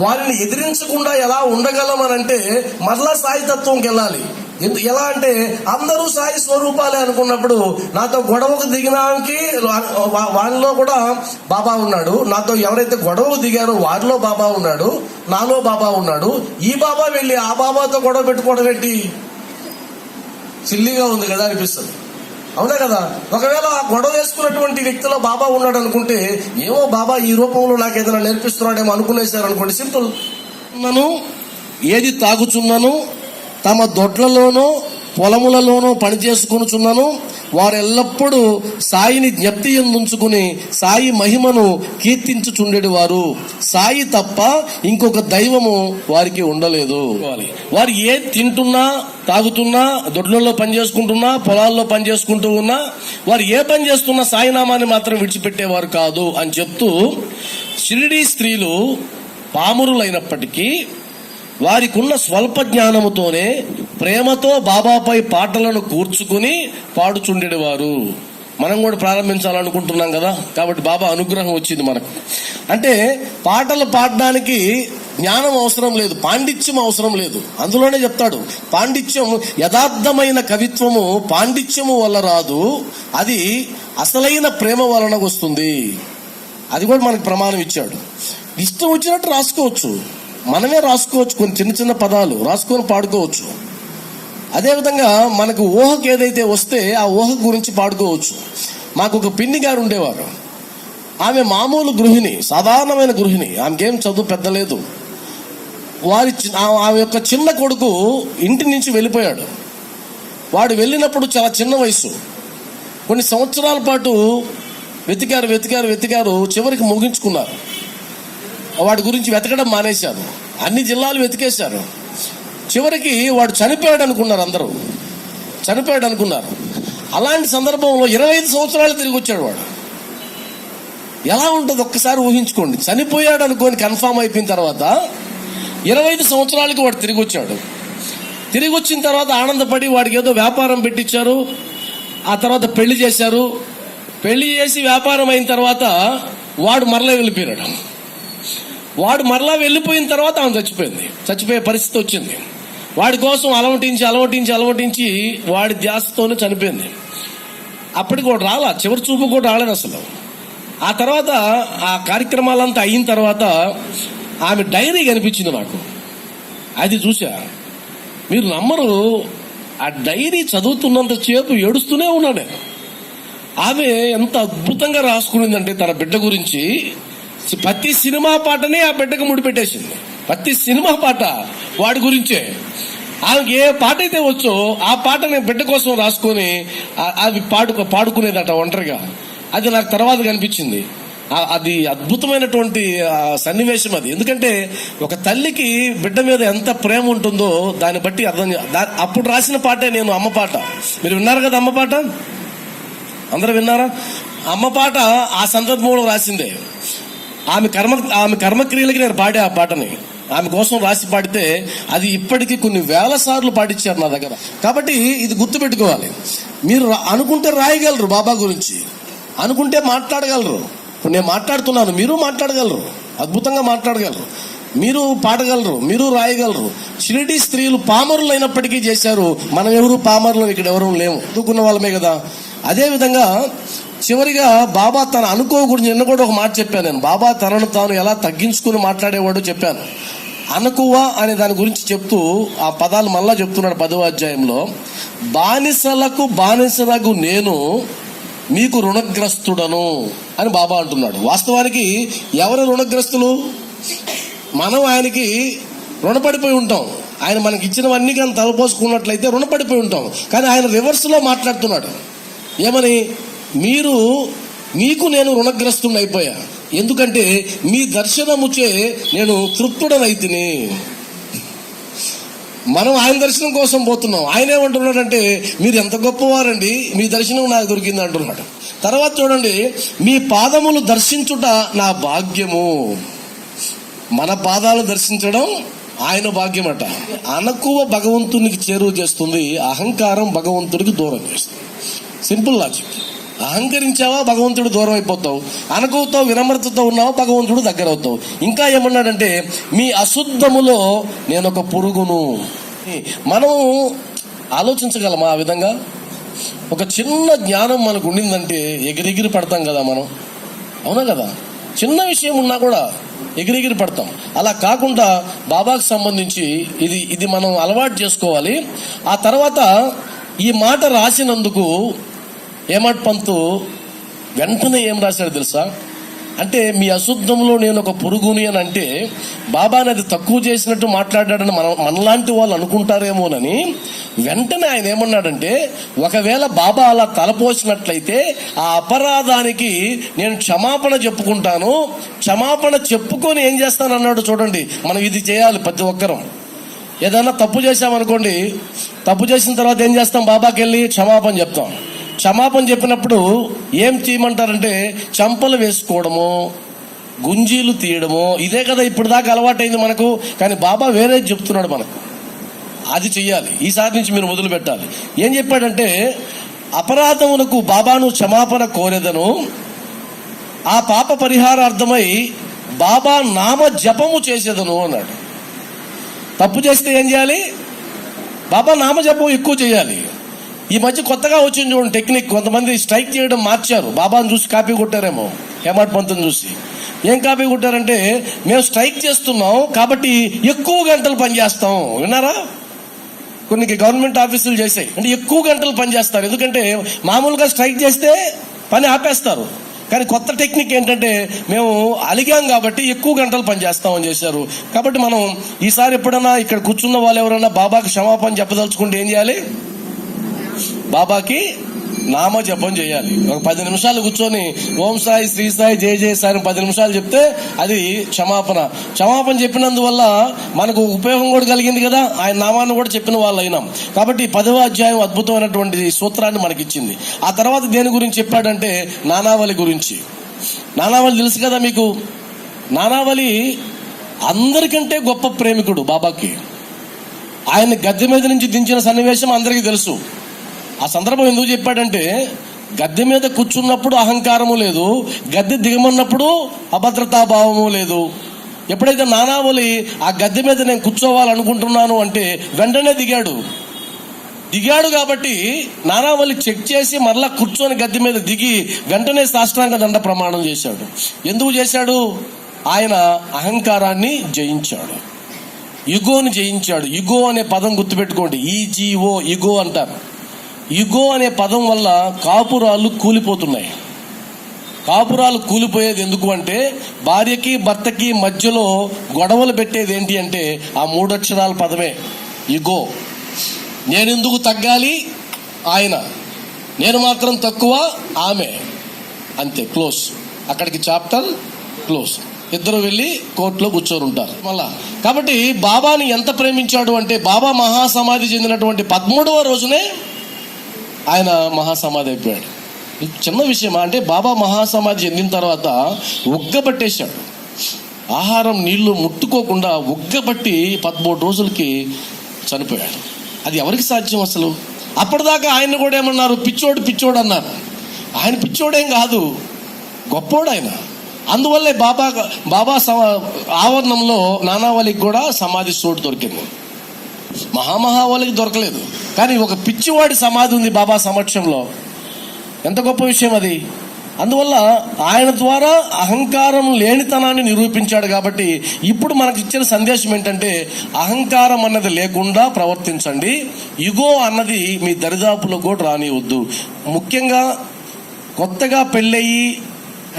వారిని ఎదిరించకుండా ఎలా ఉండగలమనంటే మరలా సాయి తత్వంకి వెళ్ళాలి. ఎలా అంటే అందరూ సాయి స్వరూపాలే అనుకున్నప్పుడు నాతో గొడవకు దిగినానికి వాళ్ళలో కూడా బాబా ఉన్నాడు. నాతో ఎవరైతే గొడవకు దిగారో వారిలో బాబా ఉన్నాడు, నాలో బాబా ఉన్నాడు. ఈ బాబా వెళ్ళి ఆ బాబాతో గొడవ పెట్టుకోవడం ఏంటి? సిల్లీగా ఉంది కదా అనిపిస్తుంది, అవునా కదా? ఒకవేళ ఆ గొడవ వేసుకున్నటువంటి వ్యక్తిలో బాబా ఉన్నాడు అనుకుంటే ఏమో బాబా ఈ రూపంలో నాకు ఏదైనా నేర్పిస్తున్నాడేమో అనుకునేశారు అనుకోండి. సింపుల్. ఏది తాగుచున్నాను, తమ దొడ్లలోనో పొలములలోనో పని చేసుకునిచున్నాను, వారెల్లప్పుడూ సాయిని జ్ఞప్తి ఉంచుకుని సాయి మహిమను కీర్తించుచుండేది వారు. సాయి తప్ప ఇంకొక దైవము వారికి ఉండలేదు. వారు ఏ తింటున్నా, తాగుతున్నా, దొడ్లలో పని చేసుకుంటున్నా, పొలాల్లో పని చేసుకుంటూ ఉన్నా, వారు ఏ పని చేస్తున్నా సాయినామాన్ని మాత్రం విడిచిపెట్టేవారు కాదు అని చెప్తూ షిరిడీ స్త్రీలు పామురులైనప్పటికీ వారికున్న స్వల్ప జ్ఞానముతోనే ప్రేమతో బాబాపై పాటలను కూర్చుకుని పాడుచుండేవారు. మనం కూడా ప్రారంభించాలనుకుంటున్నాం కదా, కాబట్టి బాబా అనుగ్రహం వచ్చింది మనకు. అంటే పాటలు పాడడానికి జ్ఞానం అవసరం లేదు, పాండిత్యం అవసరం లేదు. అందులోనే చెప్తాడు, పాండిత్యం యథార్థమైన కవిత్వము పాండిత్యము వల్ల రాదు, అది అసలైన ప్రేమ వలన వస్తుంది. అది కూడా మనకు ప్రమాణం ఇచ్చాడు. ఇష్టం వచ్చినట్టు రాసుకోవచ్చు, మనమే రాసుకోవచ్చు, కొన్ని చిన్న చిన్న పదాలు రాసుకొని పాడుకోవచ్చు. అదేవిధంగా మనకు ఊహకు ఏదైతే వస్తే ఆ ఊహ గురించి పాడుకోవచ్చు. మాకు ఒక పిన్ని గారు ఉండేవారు. ఆమె మామూలు గృహిణి, సాధారణమైన గృహిణి, ఆమెకేం చదువు పెద్ద లేదు. ఆమె యొక్క చిన్న కొడుకు ఇంటి నుంచి వెళ్ళిపోయాడు. వాడు వెళ్ళినప్పుడు చాలా చిన్న వయసు. కొన్ని సంవత్సరాల పాటు వెతికారు, చివరికి ముగించుకున్నారు. వాడి గురించి వెతకడం మానేశారు. అన్ని జిల్లాలు వెతికేశారు. చివరికి వాడు చనిపోయాడు అనుకున్నారు, అందరూ చనిపోయాడు అనుకున్నారు. అలాంటి సందర్భంలో 25 సంవత్సరాలు తిరిగి వచ్చాడు వాడు. ఎలా ఉంటుంది ఒక్కసారి ఊహించుకోండి. చనిపోయాడు అనుకోని కన్ఫామ్ అయిపోయిన తర్వాత 25 సంవత్సరాలకి వాడు తిరిగి వచ్చాడు. తిరిగి వచ్చిన తర్వాత ఆనందపడి వాడికి ఏదో వ్యాపారం పెట్టించారు. ఆ తర్వాత పెళ్లి చేశారు. పెళ్లి చేసి వ్యాపారం అయిన తర్వాత వాడు మరలా వెళ్ళిపోయాడు. వాడు మరలా వెళ్ళిపోయిన తర్వాత ఆమె చచ్చిపోయే పరిస్థితి వచ్చింది. వాడి కోసం అలవటించి వాడి ధ్యాసతోనే చనిపోయింది. అప్పటికి కూడా రాలా, చివరి చూపు కూడా రాలేదు అసలు. ఆ తర్వాత ఆ కార్యక్రమాలంతా అయిన తర్వాత ఆమె డైరీ కనిపించింది నాకు. అది చూసా, మీరు నమ్మరు, ఆ డైరీ చదువుతున్నంత సేపు ఏడుస్తూనే ఉన్నాను. ఆమె ఎంత అద్భుతంగా రాసుకునిందంటే తన బిడ్డ గురించి ప్రతి సినిమా పాటనే ఆ బిడ్డకు ముడిపెట్టేసింది. ప్రతి సినిమా పాట వాడి గురించే. ఆమెకి ఏ పాట అయితే వచ్చో ఆ పాటని బిడ్డ కోసం రాసుకొని అది పాడుకునేదట ఒంటరిగా. అది నాకు తర్వాత కనిపించింది. అది అద్భుతమైనటువంటి సన్నివేశం అది. ఎందుకంటే ఒక తల్లికి బిడ్డ మీద ఎంత ప్రేమ ఉంటుందో దాన్ని బట్టి అప్పుడు రాసిన పాటే నేను అమ్మ పాట. మీరు విన్నారు కదా అమ్మ పాట, అందరూ విన్నారా? అమ్మ పాట ఆ సందర్భంలో రాసిందే. ఆమె కర్మక్రియలకి నేను పాడే ఆ పాటని ఆమె కోసం రాసి పాడితే అది ఇప్పటికీ కొన్ని వేల సార్లు పాటించారు నా దగ్గర. కాబట్టి ఇది గుర్తుపెట్టుకోవాలి. మీరు అనుకుంటే రాయగలరు, బాబా గురించి అనుకుంటే మాట్లాడగలరు. ఇప్పుడు నేను మాట్లాడుతున్నాను, మీరు మాట్లాడగలరు, అద్భుతంగా మాట్లాడగలరు, మీరు పాడగలరు, మీరు రాయగలరు. షిరిడి స్త్రీలు పామరులు అయినప్పటికీ చేశారు. మనం ఎవరు పామరులు ఇక్కడ ఎవరు లేము, చదువుకున్న వాళ్ళమే కదా. అదేవిధంగా చివరిగా బాబా తన అనుకో గురించి నిన్న కూడా ఒక మాట చెప్పాను నేను. బాబా తనను తాను ఎలా తగ్గించుకుని మాట్లాడేవాడు చెప్పాను. అనుకువ అనే దాని గురించి చెప్తూ ఆ పదాలు మళ్ళా చెప్తున్నాడు 10వ అధ్యాయంలో. బానిసలకు బానిసలకు నేను మీకు రుణగ్రస్తుడను అని బాబా అంటున్నాడు. వాస్తవానికి ఎవరు రుణగ్రస్తులు? మనం ఆయనకి రుణపడిపోయి ఉంటాం. ఆయన మనకి ఇచ్చినవన్నీ కానీ తలపోసుకున్నట్లయితే రుణపడిపోయి ఉంటాం. కానీ ఆయన రివర్స్లో మాట్లాడుతున్నాడు. ఏమని? మీకు నేను రుణగ్రస్తుని అయిపోయా, ఎందుకంటే మీ దర్శనముచే నేను తృప్తుడనైతిని. మనం ఆయన దర్శనం కోసం పోతున్నాం. ఆయన ఏమంటున్నాడంటే మీరు ఎంత గొప్పవారండి, మీ దర్శనం నాకు దొరికింది అంటున్నాడు. తర్వాత చూడండి, మీ పాదములు దర్శించుట నా భాగ్యము. మన పాదాలు దర్శించడం ఆయన భాగ్యమట. అనకువ భగవంతునికి చేరువ చేస్తుంది, అహంకారం భగవంతుడికి దూరం చేస్తుంది. Simple logic. అహంకరించావా భగవంతుడు దూరం అయిపోతావు, అనకువతో వినమ్రతతో ఉన్నావా భగవంతుడు దగ్గర అవుతావు. ఇంకా ఏమన్నాడంటే మీ అశుద్ధములో నేను ఒక పురుగును. మనం ఆలోచించగలమా ఆ విధంగా? ఒక చిన్న జ్ఞానం మనకు ఉండిందంటే ఎగిరెగిరి పడతాం కదా మనం, అవునా కదా? చిన్న విషయం ఉన్నా కూడా ఎగిరెగిరి పడతాం. అలా కాకుండా బాబాకు సంబంధించి ఇది మనం అలవాటు చేసుకోవాలి. ఆ తర్వాత ఈ మాట రాసినందుకు ఏమట్ పంతు వెంటనే ఏం రాశాడు తెలుసా? అంటే మీ అశుద్ధంలో నేను ఒక పురుగుని అని అంటే బాబాని అది తక్కువ చేసినట్టు మాట్లాడాడని మనలాంటి వాళ్ళు అనుకుంటారేమోనని వెంటనే ఆయన ఏమన్నాడంటే ఒకవేళ బాబా అలా తలపోసినట్లయితే ఆ అపరాధానికి నేను క్షమాపణ చెప్పుకుంటాను, క్షమాపణ చెప్పుకొని ఏం చేస్తానన్నాడు. చూడండి, మనం ఇది చేయాలి ప్రతి ఒక్కరం. ఏదైనా తప్పు చేశామనుకోండి, తప్పు చేసిన తర్వాత ఏం చేస్తాం? బాబాకి వెళ్ళి క్షమాపణ చెప్తాం. క్షమాపణ చెప్పినప్పుడు ఏం చేయమంటారంటే చంపలు వేసుకోవడము, గుంజీలు తీయడము, ఇదే కదా ఇప్పుడు దాకా అలవాటైంది మనకు. కానీ బాబా వేరేది చెప్తున్నాడు మనకు, అది చెయ్యాలి. ఈసారి నుంచి మీరు మొదలు పెట్టాలి. ఏం చెప్పాడంటే అపరాధమునకు బాబాను క్షమాపణ కోరేదను, ఆ పాప పరిహారార్థమై బాబా నామ జపము చేసేదను అన్నాడు. తప్పు చేస్తే ఏం చేయాలి? బాబా నామ జపం ఎక్కువ చేయాలి. ఈ మధ్య కొత్తగా వచ్చింది చూడండి టెక్నిక్. కొంతమంది స్ట్రైక్ చేయడం మార్చారు, బాబాను చూసి కాపీ కొట్టారేమో. హేమాడ్ పంతుని చూసి. ఏం కాపీ కొట్టారంటే, మేము స్ట్రైక్ చేస్తున్నాం కాబట్టి ఎక్కువ గంటలు పనిచేస్తాం. విన్నారా? కొన్ని గవర్నమెంట్ ఆఫీసులు చేసాయి అంటే ఎక్కువ గంటలు పనిచేస్తారు. ఎందుకంటే మామూలుగా స్ట్రైక్ చేస్తే పని ఆపేస్తారు. కానీ కొత్త టెక్నిక్ ఏంటంటే, మేము అలిగాం కాబట్టి ఎక్కువ గంటలు పనిచేస్తామని చేశారు. కాబట్టి మనం ఈసారి ఎప్పుడైనా ఇక్కడ కూర్చున్న వాళ్ళు ఎవరైనా బాబాకి క్షమాపణ చెప్పదలుచుకుంటే ఏం చేయాలి? బాబాకి నామ జపం చేయాలి. ఒక 10 నిమిషాలు కూర్చొని ఓం సాయి, శ్రీ సాయి, జయ జయ సాయి 10 నిమిషాలు చెప్తే అది క్షమాపణ చెప్పినందువల్ల మనకు ఉపయోగం కూడా కలిగింది కదా, ఆయన నామాన్ని కూడా చెప్పిన వాళ్ళు అయినాం. కాబట్టి 10వ అధ్యాయం అద్భుతమైనటువంటి సూత్రాన్ని మనకిచ్చింది. ఆ తర్వాత దేని గురించి చెప్పాడంటే, నానావళి గురించి. నానావళి తెలుసు కదా మీకు. నానావళి అందరికంటే గొప్ప ప్రేమికుడు బాబాకి. ఆయన గద్దె మీద నుంచి దించిన సన్నివేశం అందరికీ తెలుసు. ఆ సందర్భం ఎందుకు చెప్పాడంటే, గద్దె మీద కూర్చున్నప్పుడు అహంకారము లేదు, గద్దె దిగమన్నప్పుడు అభద్రతాభావము లేదు. ఎప్పుడైతే నానావళి ఆ గద్దె మీద నేను కూర్చోవాలనుకుంటున్నాను అంటే వెంటనే దిగాడు కాబట్టి నానావళి చెక్ చేసి మరలా కూర్చొని గద్దె మీద దిగి వెంటనే సాష్టాంగ దండ ప్రమాణం చేశాడు. ఎందుకు చేశాడు? ఆయన అహంకారాన్ని జయించాడు, ఇగోని జయించాడు. ఇగో అనే పదం గుర్తుపెట్టుకోండి, ఈజీఓ, ఇగో అంటారు. ఇగో అనే పదం వల్ల కాపురాలు కూలిపోతున్నాయి. కాపురాలు కూలిపోయేది ఎందుకు అంటే, భార్యకి భర్తకి మధ్యలో గొడవలు పెట్టేది ఏంటి అంటే ఆ 3 అక్షరాల పదమే, ఇగో. నేనెందుకు తగ్గాలి ఆయన, నేను మాత్రం తక్కువ ఆమె, అంతే, క్లోజ్. అక్కడికి చాప్టర్ క్లోజ్. ఇద్దరు వెళ్ళి కోర్టులో కూర్చొని ఉంటారు మళ్ళా. కాబట్టి బాబాని ఎంత ప్రేమించాడు అంటే, బాబా మహాసమాధి చెందినటువంటి 13వ రోజునే ఆయన మహాసమాధి అయిపోయాడు. చిన్న విషయమా అంటే, బాబా మహాసమాధి చెందిన తర్వాత ఉగ్గబట్టేశాడు. ఆహారం నీళ్లు ముట్టుకోకుండా ఉగ్గబట్టి 13 రోజులకి చనిపోయాడు. అది ఎవరికి సాధ్యం అసలు? అప్పటిదాకా ఆయన్ని కూడా ఏమన్నారు? పిచ్చోడు అన్నారు. ఆయన పిచ్చోడేం కాదు, గొప్పోడు ఆయన. అందువల్లే బాబా ఆవరణంలో నానావళికి కూడా సమాధి చోటు దొరికింది. మహామహావళికి దొరకలేదు, కానీ ఒక పిచ్చివాడి సమాధి ఉంది బాబా సమక్షంలో. ఎంత గొప్ప విషయం అది. అందువల్ల ఆయన ద్వారా అహంకారం లేనితనాన్ని నిరూపించాడు. కాబట్టి ఇప్పుడు మనకి ఇచ్చిన సందేశం ఏంటంటే, అహంకారం అన్నది లేకుండా ప్రవర్తించండి, ఇగో అన్నది మీ దరిదాపులో కూడా రానివద్దు. ముఖ్యంగా కొత్తగా పెళ్ళయి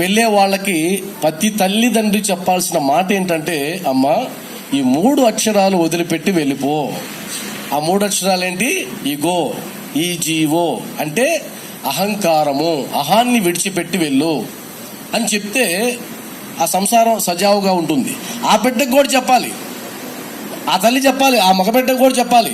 వెళ్ళే వాళ్ళకి ప్రతి తల్లిదండ్రి చెప్పాల్సిన మాట ఏంటంటే, అమ్మా ఈ 3 అక్షరాలు వదిలిపెట్టి వెళ్ళిపో. ఆ 3 అక్షరాలు ఏంటి? ఇగో, ఈజీఓ అంటే అహంకారము, అహాన్ని విడిచిపెట్టి వెళ్ళు అని చెప్తే ఆ సంసారం సజావుగా ఉంటుంది. ఆ బిడ్డకు కూడా చెప్పాలి, ఆ తల్లి చెప్పాలి, ఆ మగబిడ్డకు కూడా చెప్పాలి,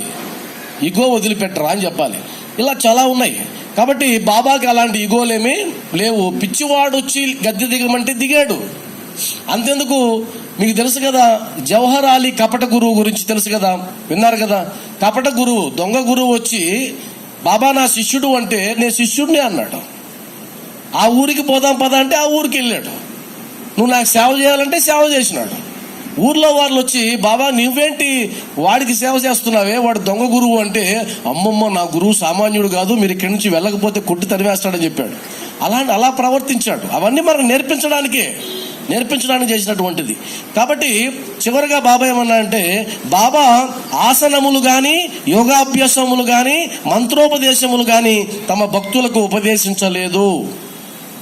ఇగో వదిలిపెట్టరా అని చెప్పాలి. ఇలా చాలా ఉన్నాయి. కాబట్టి బాబాకి అలాంటి ఇగోలేమీ లేవు. పిచ్చివాడు వచ్చి గద్దె దిగమంటే దిగాడు. అంతెందుకు, మీకు తెలుసు కదా జవహర్ అలీ కపట గురువు గురించి తెలుసు కదా, విన్నారు కదా. కపట గురువు, దొంగ గురువు వచ్చి, బాబా నా శిష్యుడు అంటే నేను శిష్యుడిని అన్నాడు. ఆ ఊరికి పోదాం పదా అంటే ఆ ఊరికి వెళ్ళాడు. నువ్వు నాకు సేవ చేయాలంటే సేవ చేసినాడు. ఊర్లో వాళ్ళు వచ్చి, బాబా నువ్వేంటి వాడికి సేవ చేస్తున్నావే, వాడు దొంగ గురువు అంటే, అమ్మమ్మ నా గురువు సామాన్యుడు కాదు, మీరు ఇక్కడి నుంచి వెళ్ళకపోతే కొట్టి తరివేస్తాడని చెప్పాడు. అలా ప్రవర్తించాడు. అవన్నీ మనకు నేర్పించడానికి చేసినటువంటిది. కాబట్టి చివరిగా బాబా ఏమన్నా అంటే, బాబా ఆసనములు కానీ, యోగాభ్యాసములు కానీ, మంత్రోపదేశములు కానీ తమ భక్తులకు ఉపదేశించలేదు.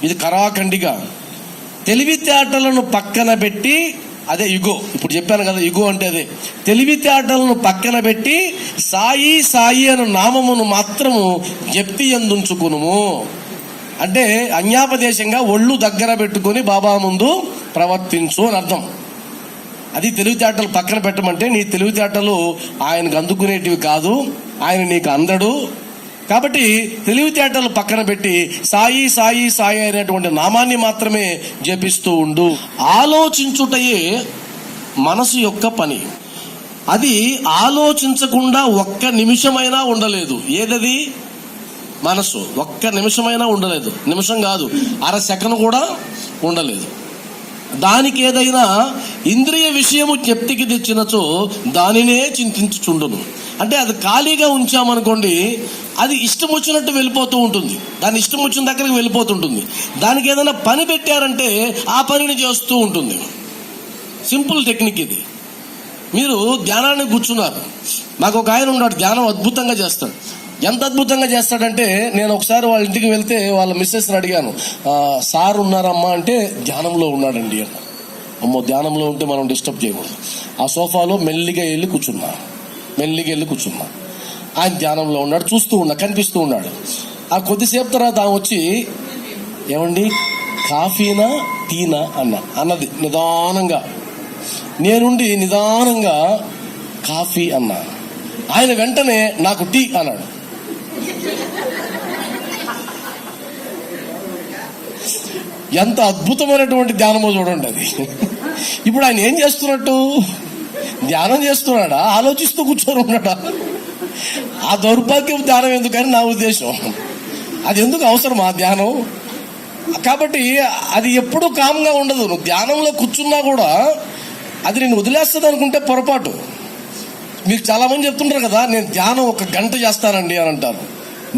ఇది కరాఖండిగా. తెలివితేటలను పక్కన పెట్టి, అదే ఇగో, ఇప్పుడు చెప్పాను కదా ఇగో అంటే అదే. తెలివితేటలను పక్కన పెట్టి సాయి సాయి అను నామమును మాత్రము జప్తి యందుంచుకునుము అంటే, అన్యాపదేశంగా ఒళ్ళు దగ్గర పెట్టుకొని బాబా ముందు ప్రవర్తించు అని అర్థం. అది తెలివితేటలు పక్కన పెట్టమంటే, నీ తెలివితేటలు ఆయనకు అందుకునేటివి కాదు, ఆయన నీకు అందడు. కాబట్టి తెలివితేటలు పక్కన పెట్టి సాయి సాయి సాయి అనేటువంటి నామాన్ని మాత్రమే జపిస్తూ ఉండు. ఆలోచించుటయే మనసు యొక్క పని. అది ఆలోచించకుండా ఒక్క నిమిషమైనా ఉండలేదు. ఏదది? మనసు. ఒక్క నిమిషమైనా ఉండలేదు. నిమిషం కాదు, అర సెకను కూడా ఉండలేదు. దానికి ఏదైనా ఇంద్రియ విషయము జ్ఞప్తికి తెచ్చినచో దానినే చింతించుచుండును. అంటే అది ఖాళీగా ఉంచామనుకోండి, అది ఇష్టం వచ్చినట్టు వెళ్ళిపోతూ ఉంటుంది, దాని ఇష్టం వచ్చిన దగ్గరికి వెళ్ళిపోతుంటుంది. దానికి ఏదైనా పని పెట్టారంటే ఆ పనిని చేస్తూ ఉంటుంది. సింపుల్ టెక్నిక్ ఇది. మీరు ధ్యానానికి కూర్చున్నారు, మాకు ఒక ఆయన ఉన్నాడు, ధ్యానం అద్భుతంగా చేస్తాడు. ఎంత అద్భుతంగా చేస్తాడంటే, నేను ఒకసారి వాళ్ళ ఇంటికి వెళ్తే వాళ్ళ మిస్సెస్ని అడిగాను, సార్ ఉన్నారమ్మా అంటే ధ్యానంలో ఉన్నాడండి అన్న. అమ్మో, ధ్యానంలో ఉంటే మనం డిస్టర్బ్ చేయకూడదు. ఆ సోఫాలో మెల్లిగా వెళ్ళి కూర్చున్నా. ఆయన ధ్యానంలో ఉన్నాడు, చూస్తూ ఉన్నా, కనిపిస్తూ ఉన్నాడు. ఆ కొద్దిసేపు తర్వాత ఆమె వచ్చి, ఏమండి కాఫీనా టీనా అన్నది నిదానంగా. నేనుండి నిదానంగా కాఫీ అన్నా. ఆయన వెంటనే నాకు టీ అన్నాడు. ఎంత అద్భుతమైనటువంటి ధ్యానమో చూడండి అది. ఇప్పుడు ఆయన ఏం చేస్తున్నట్టు? ధ్యానం చేస్తున్నాడా, ఆలోచిస్తూ కూర్చొని ఉన్నాడా? ఆ దౌర్భాగ్యం ధ్యానం ఎందుకని నా ఉద్దేశం. అది ఎందుకు అవసరం ఆ ధ్యానం? కాబట్టి అది ఎప్పుడూ కామ్గా ఉండదు. నువ్వు ధ్యానంలో కూర్చున్నా కూడా అది నేను వదిలేస్తుంది అనుకుంటే పొరపాటు. మీకు చాలా మంది చెప్తుంటారు కదా, నేను ధ్యానం 1 గంట చేస్తానండి అని అంటారు.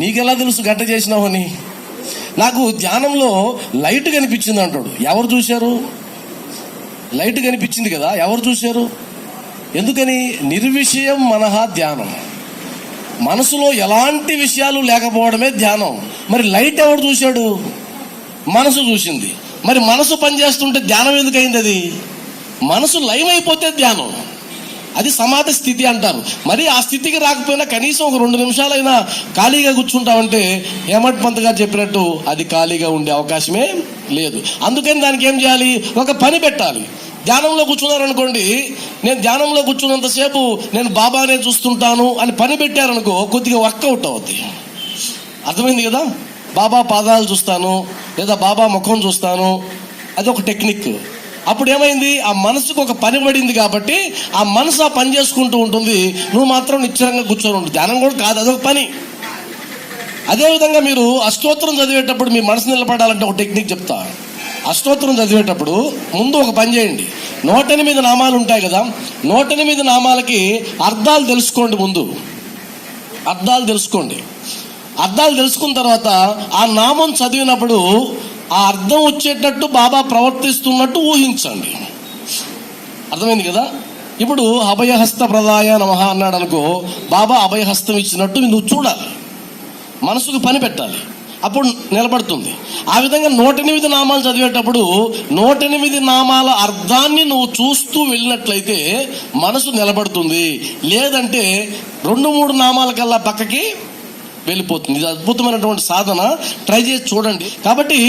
నీకెలా తెలుసు గంట చేసినావని? నాకు ధ్యానంలో లైట్ కనిపించింది అంటాడు. ఎవరు చూశారు? లైట్ కనిపించింది కదా, ఎవరు చూశారు? ఎందుకని? నిర్విషయం మనహ ధ్యానం. మనసులో ఎలాంటి విషయాలు లేకపోవడమే ధ్యానం. మరి లైట్ ఎవరు చూశాడు? మనసు చూసింది. మరి మనసు పనిచేస్తుంటే ధ్యానం ఎందుకైంది? అది మనసు లైవ్ అయిపోతే ధ్యానం. అది సమాధి స్థితి అంటారు. మరి ఆ స్థితికి రాకపోయినా కనీసం ఒక 2 నిమిషాలైనా ఖాళీగా కూర్చుంటామంటే హేమంత్ పంత్ గారు చెప్పినట్టు అది ఖాళీగా ఉండే అవకాశమే లేదు. అందుకని దానికి ఏం చేయాలి? ఒక పని పెట్టాలి. ధ్యానంలో కూర్చున్నారనుకోండి, నేను ధ్యానంలో కూర్చున్నంతసేపు నేను బాబానే చూస్తుంటాను అని పని పెట్టారనుకో, కొద్దిగా వర్కౌట్ అవుద్ది. అర్థమైంది కదా? బాబా పాదాలు చూస్తాను లేదా బాబా ముఖం చూస్తాను, అది ఒక టెక్నిక్. అప్పుడు ఏమైంది? ఆ మనసుకు ఒక పని పడింది కాబట్టి ఆ మనసు ఆ పని చేసుకుంటూ ఉంటుంది, నువ్వు మాత్రం నిశ్చలంగా కూర్చొని ఉంటుంది. ధ్యానం కూడా కాదు, అదొక పని. అదేవిధంగా మీరు అష్టోత్తరం చదివేటప్పుడు మీ మనసు నిలబడాలంటే ఒక టెక్నిక్ చెప్తా. అష్టోత్తరం చదివేటప్పుడు ముందు ఒక పని చేయండి. 108 నామాలు ఉంటాయి కదా, 108 నామాలకి అర్థాలు తెలుసుకోండి. ముందు అర్థాలు తెలుసుకున్న తర్వాత ఆ నామం చదివినప్పుడు ఆ అర్థం వచ్చేటట్టు బాబా ప్రవర్తిస్తున్నట్టు ఊహించండి. అర్థమైంది కదా? ఇప్పుడు అభయహస్త ప్రదాయ నమః అన్నాడు అనుకో, బాబా అభయహస్తం ఇచ్చినట్టు నువ్వు చూడాలి, మనసుకు పని పెట్టాలి, అప్పుడు నిలబడుతుంది. ఆ విధంగా 108 నామాలు చదివేటప్పుడు 108 నామాల అర్థాన్ని నువ్వు చూస్తూ వెళ్ళినట్లయితే మనసు నిలబడుతుంది. లేదంటే 2-3 నామాల కల్లా పక్కకి వెళ్ళిపోతుంది. ఇది అద్భుతమైనటువంటి సాధన, ట్రై చేసి చూడండి. కాబట్టి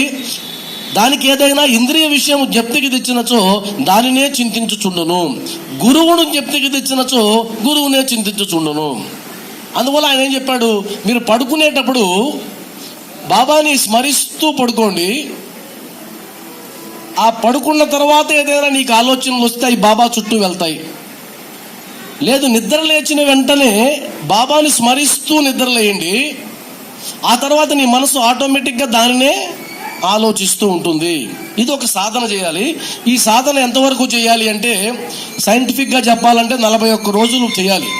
దానికి ఏదైనా ఇంద్రియ విషయం జ్ఞప్తికి తెచ్చినచో దానినే చింతించుచుండును, గురువును జ్ఞప్తికి తెచ్చినచో గురువునే చింతించుచుండును. అందువల్ల ఆయన ఏం చెప్పాడు? మీరు పడుకునేటప్పుడు బాబాని స్మరిస్తూ పడుకోండి. ఆ పడుకున్న తర్వాత ఏదైనా నీకు ఆలోచనలు వస్తాయి, బాబా చుట్టూ వెళ్తాయి. లేదు, నిద్ర లేచిన వెంటనే బాబాని స్మరిస్తూ నిద్రలేయండి. ఆ తర్వాత నీ మనసు ఆటోమేటిక్గా దానినే ఆలోచిస్తూ ఉంటుంది. ఇది ఒక సాధన చేయాలి. ఈ సాధన ఎంతవరకు చేయాలి అంటే, సైంటిఫిక్గా చెప్పాలంటే 41 రోజులు చేయాలి.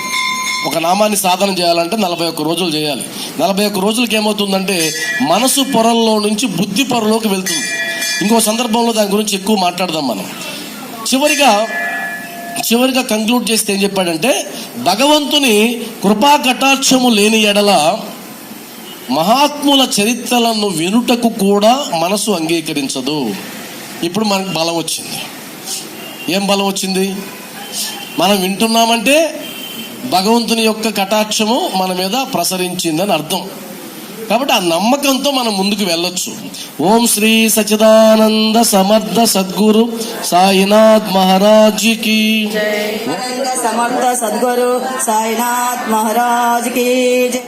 ఒక నామాన్ని సాధన చేయాలంటే 41 రోజులు చేయాలి. 41 రోజులకి ఏమవుతుందంటే మనసు పొరల్లో నుంచి బుద్ధి పొరలోకి వెళ్తుంది. ఇంకో సందర్భంలో దాని గురించి ఎక్కువ మాట్లాడదాం మనం. చివరిగా కంక్లూడ్ చేస్తే ఏం చెప్పాడంటే, భగవంతుని కృపా కటాక్షము లేని ఎడల మహాత్ముల చరిత్రలను వినుటకు కూడా మనసు అంగీకరించదు. ఇప్పుడు మనకు బలం వచ్చింది. ఏం బలం వచ్చింది? మనం వింటున్నామంటే భగవంతుని యొక్క కటాక్షము మన మీద ప్రసరించిందని అర్థం. కాబట్టి ఆ నమ్మకంతో మనం ముందుకు వెళ్ళొచ్చు. ఓం శ్రీ సచ్చిదానంద సమర్థ సద్గురు సాయినాథ్ మహారాజ్ కి జై. సమర్థ సద్గురు సాయినాథ్ మహారాజ్ కి జై.